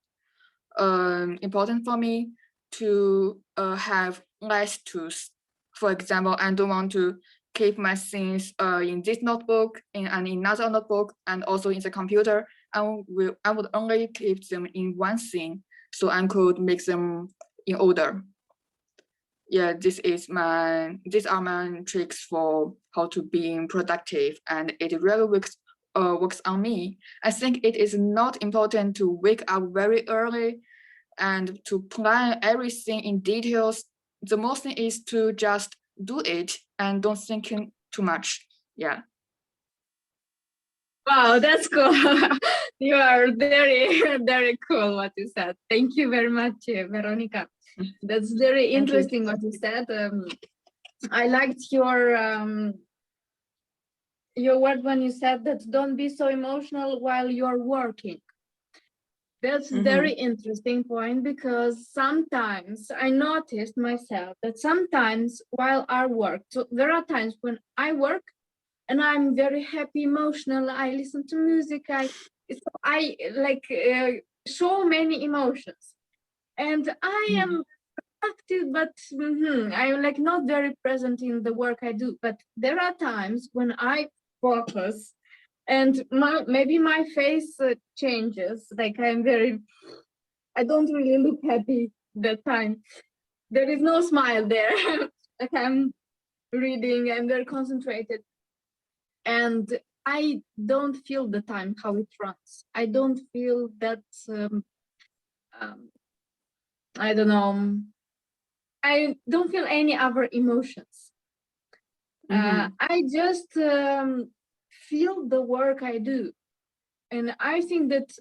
important for me to have less tools. For example, I don't want to keep my things in this notebook, in another notebook, and also in the computer. I would only keep them in one thing, so I could make them in order. Yeah, these are my tricks for how to be productive, and it really works on me. I think it is not important to wake up very early and to plan everything in details. The most thing is to just do it and don't think too much. Yeah. Wow, that's cool. You are very, very cool what you said. Thank you very much, Veronica. That's very interesting what you said. I liked your word when you said that don't be so emotional while you're working. That's very interesting point, because sometimes I noticed myself that sometimes while I work, so there are times when I work and I'm very happy, emotional. I listen to music. I like show many emotions, and I am active, but I'm like not very present in the work I do. But there are times when I focus, and maybe my face changes. Like I don't really look happy that time. There is no smile there. Like I'm reading, I'm very concentrated. And I don't feel the time, how it runs. I don't feel that, I don't know, I don't feel any other emotions. I just feel the work I do. And I think that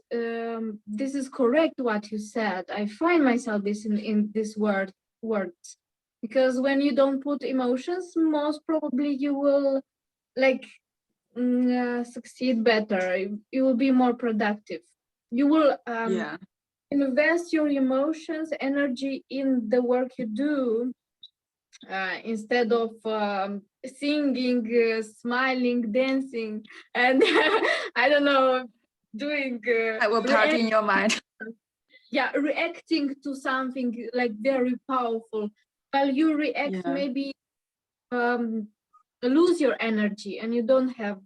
this is correct what you said. I find myself in this words, because when you don't put emotions, most probably you will like succeed better. You will be more productive. You will invest your emotions, energy in the work you do, instead of singing, smiling, dancing, and I don't know, doing I will part in your mind. Yeah, reacting to something like very powerful. While you react, maybe lose your energy, and you don't have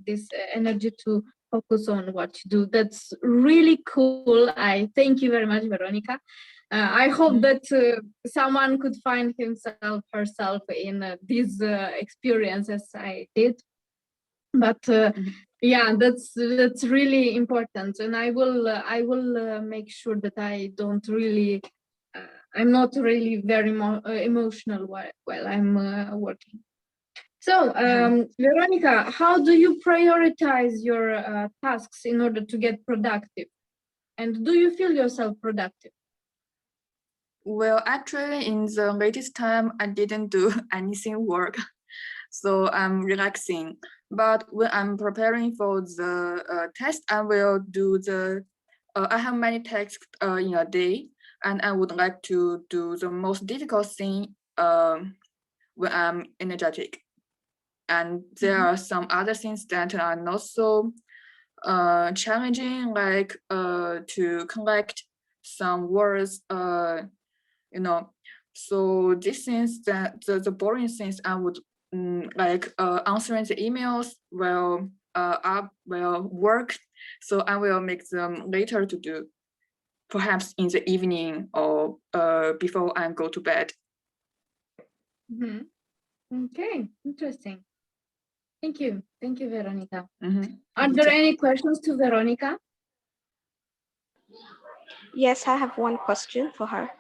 this energy to focus on what you do. That's really cool. I thank you very much, Veronica. I hope that someone could find himself, herself in these experiences I did. But yeah, that's really important, and I will make sure that I don't really, I'm not really very emotional while I'm working. So, Veronica, how do you prioritize your tasks in order to get productive? And do you feel yourself productive? Well, actually, in the latest time, I didn't do anything work, so I'm relaxing. But when I'm preparing for the test, I will do I have many tasks in a day, and I would like to do the most difficult thing when I'm energetic. And there are some other things that are not so challenging, like to collect some words, you know. So these things, that the boring things, I would like answering the emails will work. So I will make them later to do, perhaps in the evening or before I go to bed. Okay, interesting. Thank you, Veronica. Mm-hmm. Are there any questions to Veronica? Yes, I have one question for her.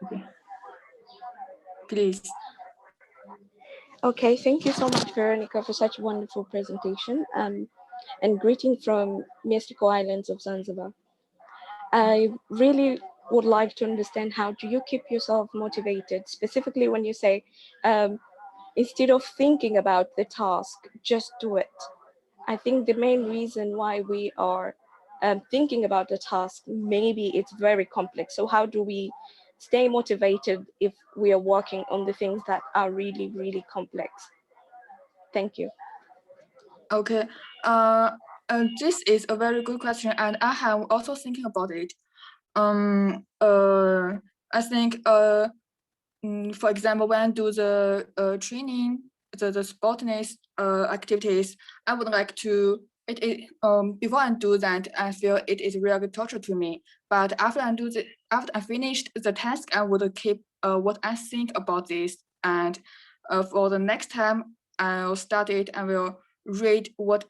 Okay. Please. Okay, thank you so much, Veronica, for such a wonderful presentation. And greeting from mystical islands of Zanzibar. I really would like to understand, how do you keep yourself motivated, specifically when you say, instead of thinking about the task, just do it. I think the main reason why we are thinking about the task, maybe it's very complex. So how do we stay motivated if we are working on the things that are really, really complex? Thank you. Okay. This is a very good question, and I have also thinking about it. I think for example, when I do the training, the sportness activities, I would like to before I do that, I feel it is really torture to me. But after I finished the task, I would keep what I think about this, and for the next time I'll start it. I will read what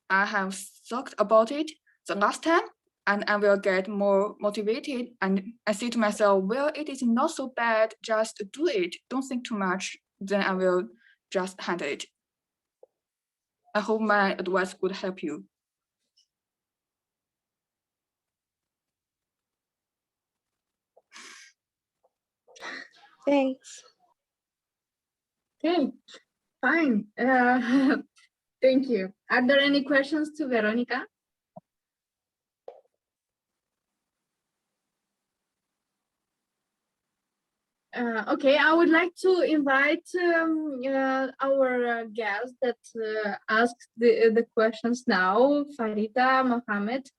I have thought about it the last time, and I will get more motivated. And I say to myself, well, it is not so bad, just do it. Don't think too much. Then I will just handle it. I hope my advice would help you. Thanks. Okay, fine. Thank you. Are there any questions to Veronica? Okay, I would like to invite our guest that asked the questions now, Farida Mohammed.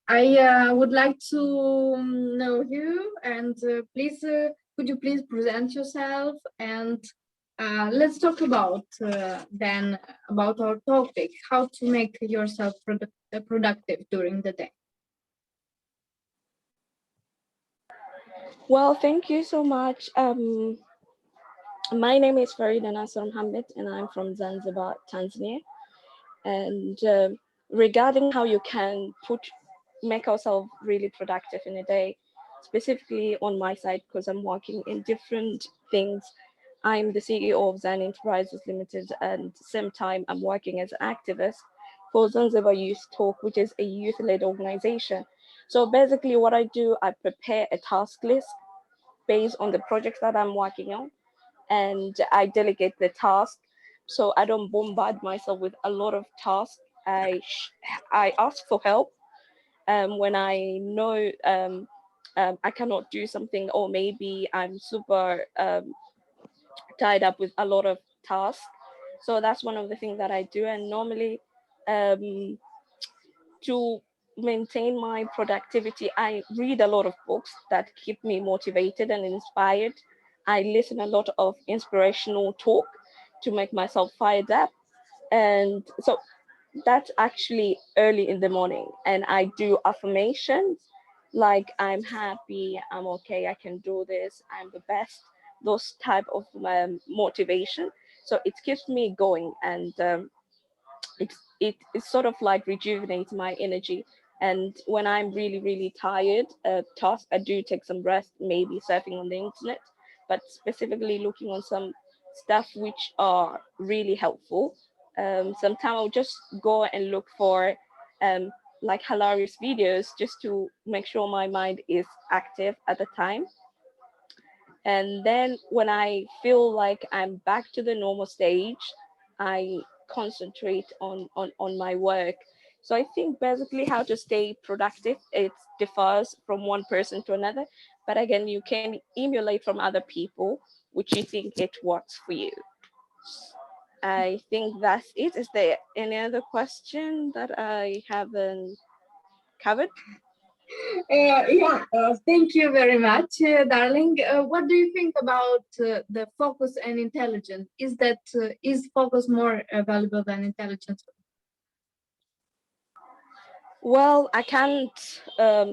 I would like to know you, and please, could you please present yourself, and let's talk about then about our topic, how to make yourself productive during the day. Well, thank you so much. My name is Farida Nasser Mohammed, and I'm from Zanzibar, Tanzania. And regarding how you can make ourselves really productive in a day, specifically on my side, because I'm working in different things. I'm the CEO of Zan Enterprises Limited, and at the same time, I'm working as an activist for Zanzibar Youth Talk, which is a youth-led organization. So basically what I do, I prepare a task list based on the projects that I'm working on, and I delegate the task. So I don't bombard myself with a lot of tasks. I ask for help when I know I cannot do something, or maybe I'm super tied up with a lot of tasks. So that's one of the things that I do. And normally to maintain my productivity, I read a lot of books that keep me motivated and inspired. I listen a lot of inspirational talk to make myself fired up. And so that's actually early in the morning. And I do affirmations like, I'm happy, I'm okay, I can do this, I'm the best, those type of motivation. So it keeps me going, and it sort of like rejuvenates my energy. And when I'm really, really tired, task, I do take some rest, maybe surfing on the internet, but specifically looking on some stuff which are really helpful. Sometimes I'll just go and look for like hilarious videos just to make sure my mind is active at the time. And then when I feel like I'm back to the normal stage, I concentrate on my work. So I think basically how to stay productive, it differs from one person to another. But again, you can emulate from other people, which you think it works for you. I think that's it. Is there any other question that I haven't covered? Thank you very much, darling. What do you think about the focus and intelligence? Is focus more valuable than intelligence? Well, I can't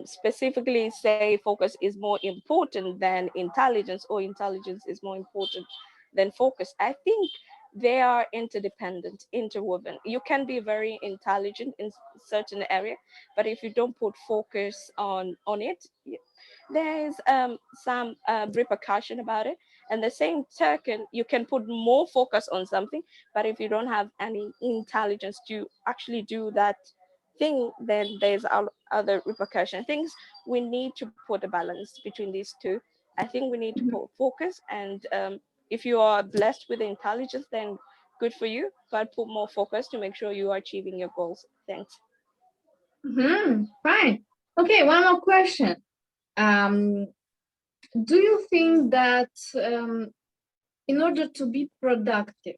specifically say focus is more important than intelligence or intelligence is more important than focus. I think they are interdependent, interwoven. You can be very intelligent in certain area, but if you don't put focus on it, there is some repercussion about it. And the same token, you can put more focus on something, but if you don't have any intelligence to actually do that thing, then there's other repercussion things. We need to put a balance between these two. I think we need to put focus, and if you are blessed with intelligence, then good for you, but put more focus to make sure you are achieving your goals. Thanks. Fine. Okay, one more question. Do you think that in order to be productive,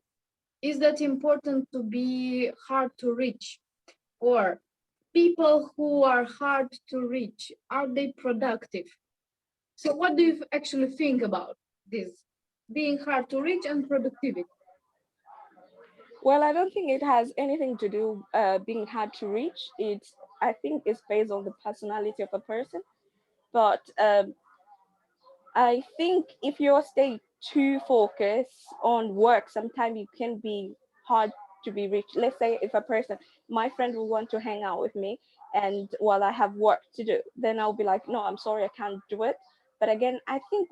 is that important to be hard to reach? Or people who are hard to reach, are they productive? So what do you actually think about this, being hard to reach and productivity? Well, I don't think it has anything to do being hard to reach. I think it's based on the personality of a person. But I think if you stay too focused on work, sometimes you can be hard to be reached. Let's say if my friend will want to hang out with me, and while I have work to do, then I'll be like, no, I'm sorry, I can't do it. But again, I think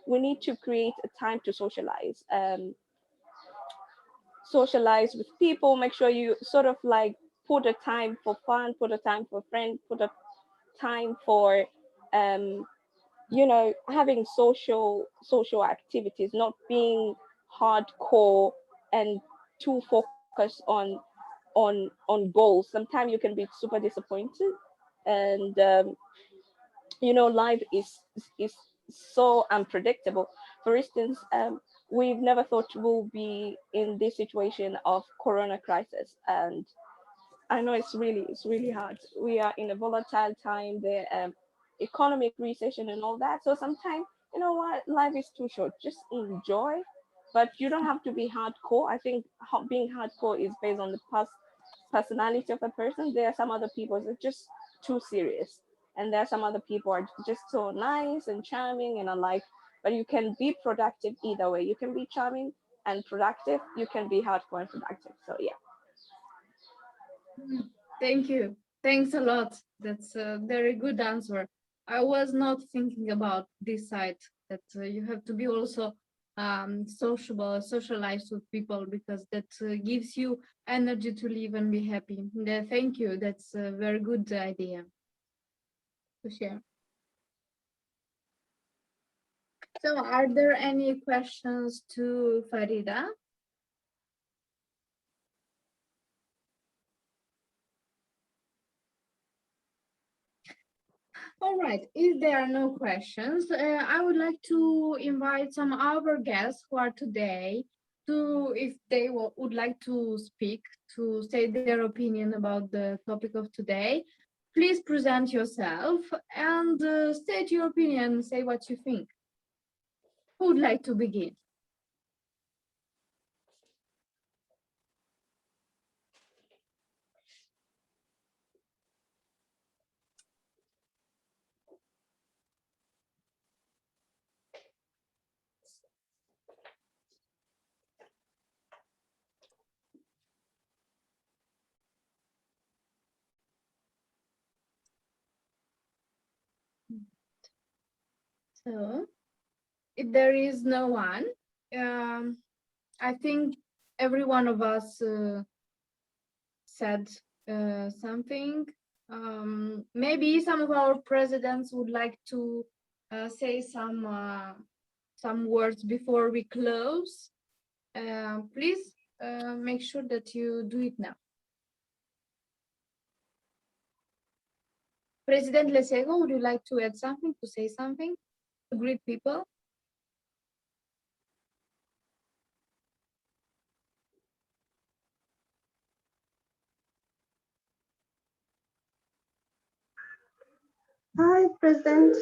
we need to create a time to socialize. Socialize with people, make sure you sort of like put a time for fun, put a time for friends, put a time for having social activities, not being hardcore and too focused on goals. Sometimes you can be super disappointed, and life is so unpredictable. For instance, we've never thought we'll be in this situation of corona crisis, and I know it's really hard. We are in a volatile time, the economic recession and all that. So sometimes, you know what, life is too short. Just enjoy, but you don't have to be hardcore. I think being hardcore is based on the personality of a person. There are some other people that are just too serious, and there are some other people are just so nice and charming and alike. But you can be productive either way. You can be charming and productive. You can be hardcore and productive. So yeah. Thank you. Thanks a lot. That's a very good answer. I was not thinking about this side, that you have to be also socialized with people, because that gives you energy to live and be happy. Thank you. That's a very good idea to share. So are there any questions to Farida? All right, if there are no questions, I would like to invite some other guests who are today to, if they would like to speak, to say their opinion about the topic of today. Please present yourself and state your opinion, say what you think. Who would like to begin? So, if there is no one, I think every one of us said something. Maybe some of our presidents would like to say some words before we close. Please make sure that you do it now. President Lesego, would you like to add something, to say something, to greet people? Hi, President.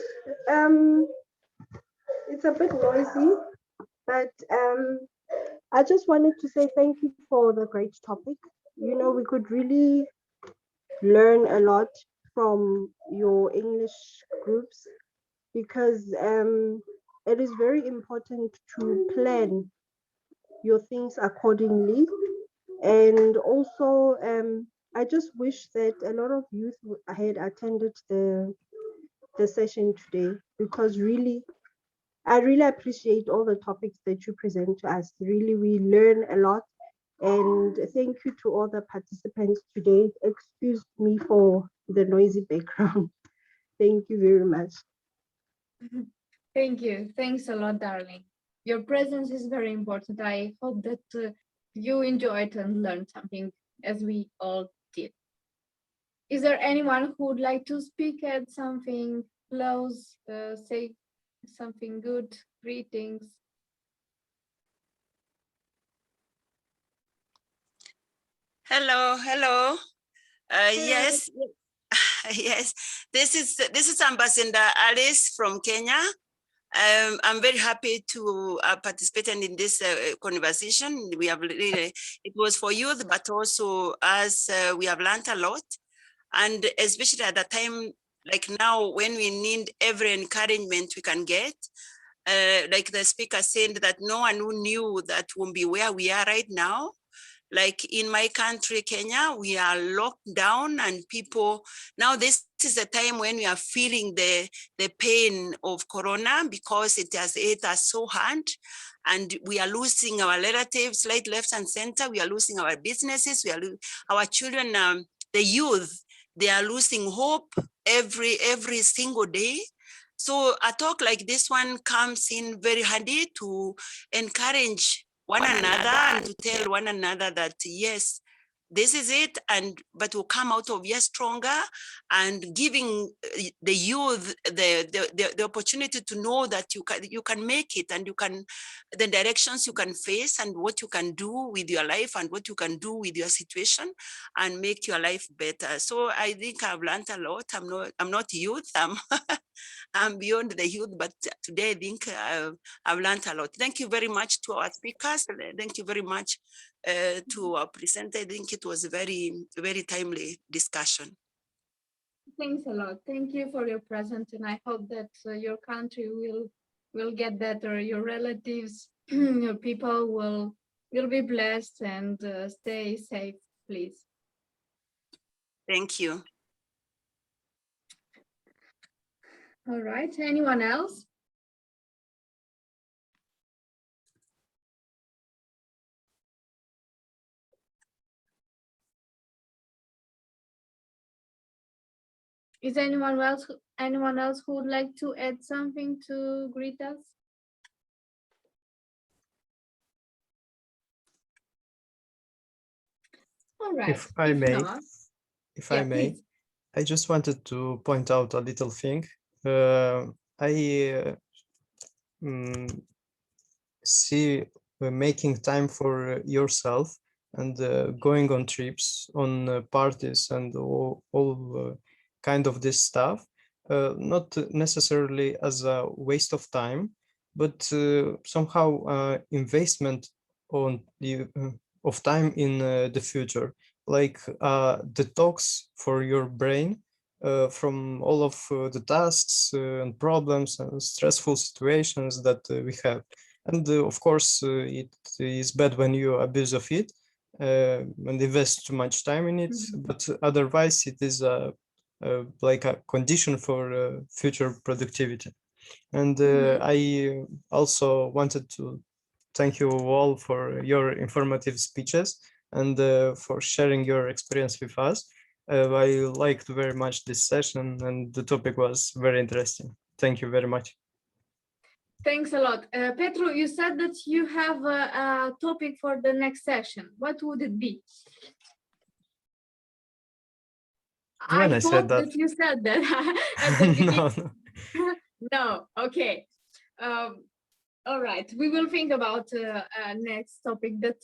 It's a bit noisy, but I just wanted to say thank you for the great topic. You know, we could really learn a lot from your English groups because it is very important to plan your things accordingly. And also, I just wish that a lot of youth had attended the session today, because really, I really appreciate all the topics that you present to us. Really, we learn a lot. And thank you to all the participants today. Excuse me for the noisy background. Thank you very much. Thank you. Thanks a lot, darling. Your presence is very important. I hope that you enjoyed and learned something, as we all did. Is there anyone who would like to speak at something, close, say something good, greetings? Hello, hello. Yes, yes. This is Ambassador Alice from Kenya. I'm very happy to participate in this conversation. We have really, it was for youth, but also as we have learned a lot, and especially at the time like now when we need every encouragement we can get. Like the speaker said, that no one who knew that won't be where we are right now. Like in my country, Kenya, we are locked down, and people, now this is the time when we are feeling the pain of Corona, because it has hit us so hard, and we are losing our relatives, right, left and center. We are losing our businesses. We are our children, the youth, they are losing hope every single day. So a talk like this one comes in very handy to encourage one another and to tell one another that yes, this is it, but we'll come out of here stronger, and giving the youth the opportunity to know that you can make it, and you can, the directions you can face, and what you can do with your life, and what you can do with your situation, and make your life better. So I think I've learned a lot. I'm not youth. I'm beyond the youth, but today I think I've learned a lot. Thank you very much to our speakers. Thank you very much to our presenter. I think it was a very, very timely discussion. Thanks a lot. Thank you for your presence, and I hope that your country will get better. Your relatives, your people will be blessed, and stay safe, please. Thank you. All right. Anyone else? Is anyone else who would like to add something to greet us? All right. If I may, Please. I just wanted to point out a little thing. I see making time for yourself and going on trips, on parties, and all kind of this stuff, not necessarily as a waste of time, but somehow investment on the of time in the future, like detox for your brain from all of the tasks and problems and stressful situations that we have. And of course, it is bad when you abuse of it and invest too much time in it, but otherwise it is like a condition for future productivity. And I also wanted to thank you all for your informative speeches and for sharing your experience with us. I liked very much this session, and the topic was very interesting. Thank you very much. Thanks a lot. Petru, you said that you have a topic for the next session. What would it be? When I said that you said that at the beginning. No, okay. All right, we will think about a next topic that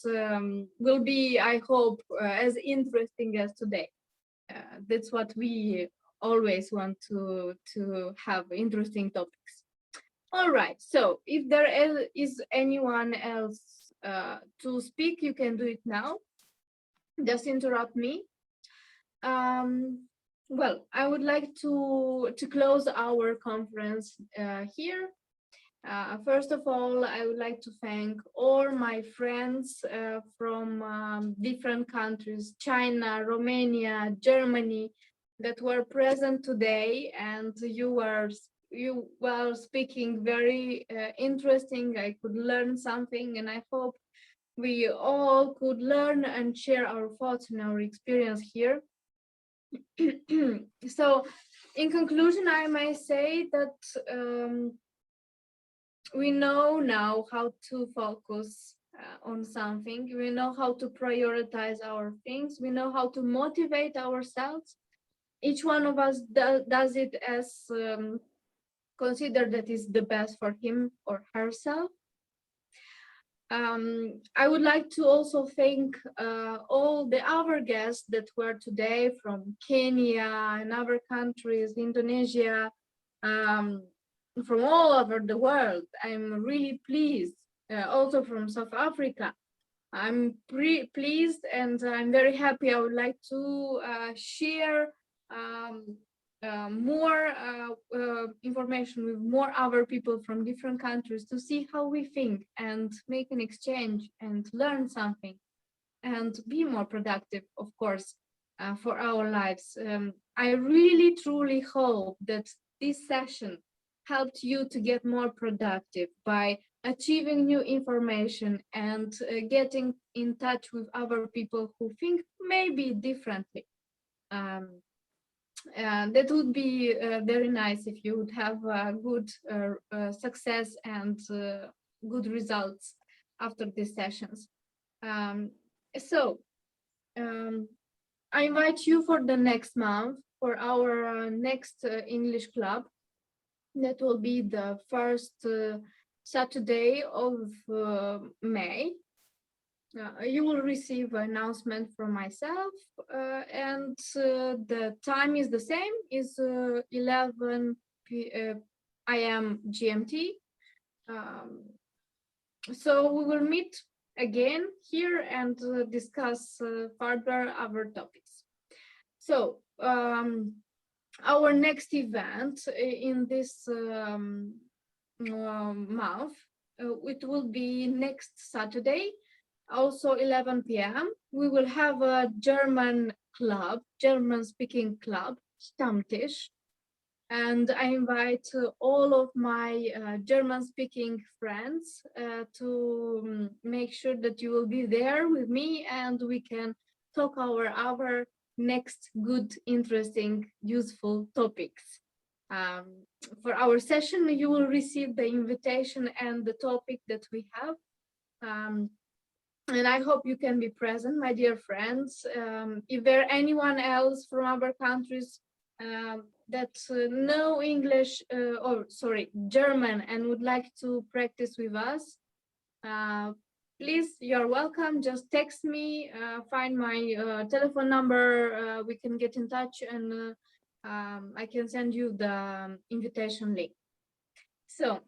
will be, I hope, as interesting as today. That's what we always want to have interesting topics. All right, so if there is anyone else to speak, you can do it now. Just interrupt me. Well, I would like to close our conference here. First of all, I would like to thank all my friends from different countries, China, Romania, Germany, that were present today, and you were speaking very interesting. I could learn something, and I hope we all could learn and share our thoughts and our experience here. So, in conclusion, I may say that we know now how to focus on something. We know how to prioritize our things. We know how to motivate ourselves. Each one of us does it as consider that is the best for him or herself. I would like to also thank all the other guests that were today from Kenya and other countries, Indonesia, from all over the world. I'm really pleased, also from South Africa. I'm pleased and I'm very happy. I would like to share more information with more other people from different countries to see how we think and make an exchange and learn something and be more productive, of course, for our lives. I really truly hope that this session helped you to get more productive by achieving new information and getting in touch with other people who think maybe differently. That would be very nice if you would have good success and good results after these sessions. I invite you for the next month for our next English club. That will be the first Saturday of May. You will receive an announcement from myself, and the time is the same, is 11 AM GMT. So we will meet again here and discuss further other topics. So our next event in this month, it will be next Saturday, also 11 p.m. We will have a German club, German-speaking club, Stammtisch, and I invite all of my German-speaking friends to make sure that you will be there with me and we can talk our next good, interesting, useful topics. For our session, you will receive the invitation and the topic that we have. And I hope you can be present, my dear friends. If there anyone else from other countries that know English, German, and would like to practice with us, please, you're welcome. Just text me, find my telephone number. We can get in touch and I can send you the invitation link. So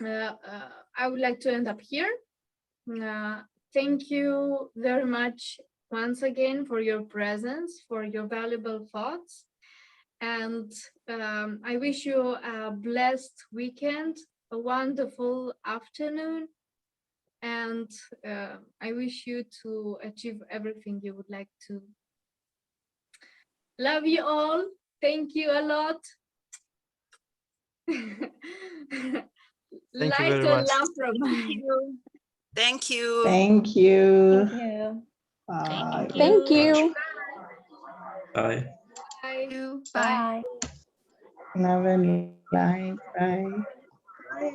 I would like to end up here. Thank you very much once again for your presence, for your valuable thoughts. And I wish you a blessed weekend, a wonderful afternoon. And I wish you to achieve everything you would like to. Love you all. Thank you a lot. Thank you very much. Love from you. Thank you. Thank you. Thank you. Bye. Thank you. Bye. Bye. Bye. Have a nice night. Bye.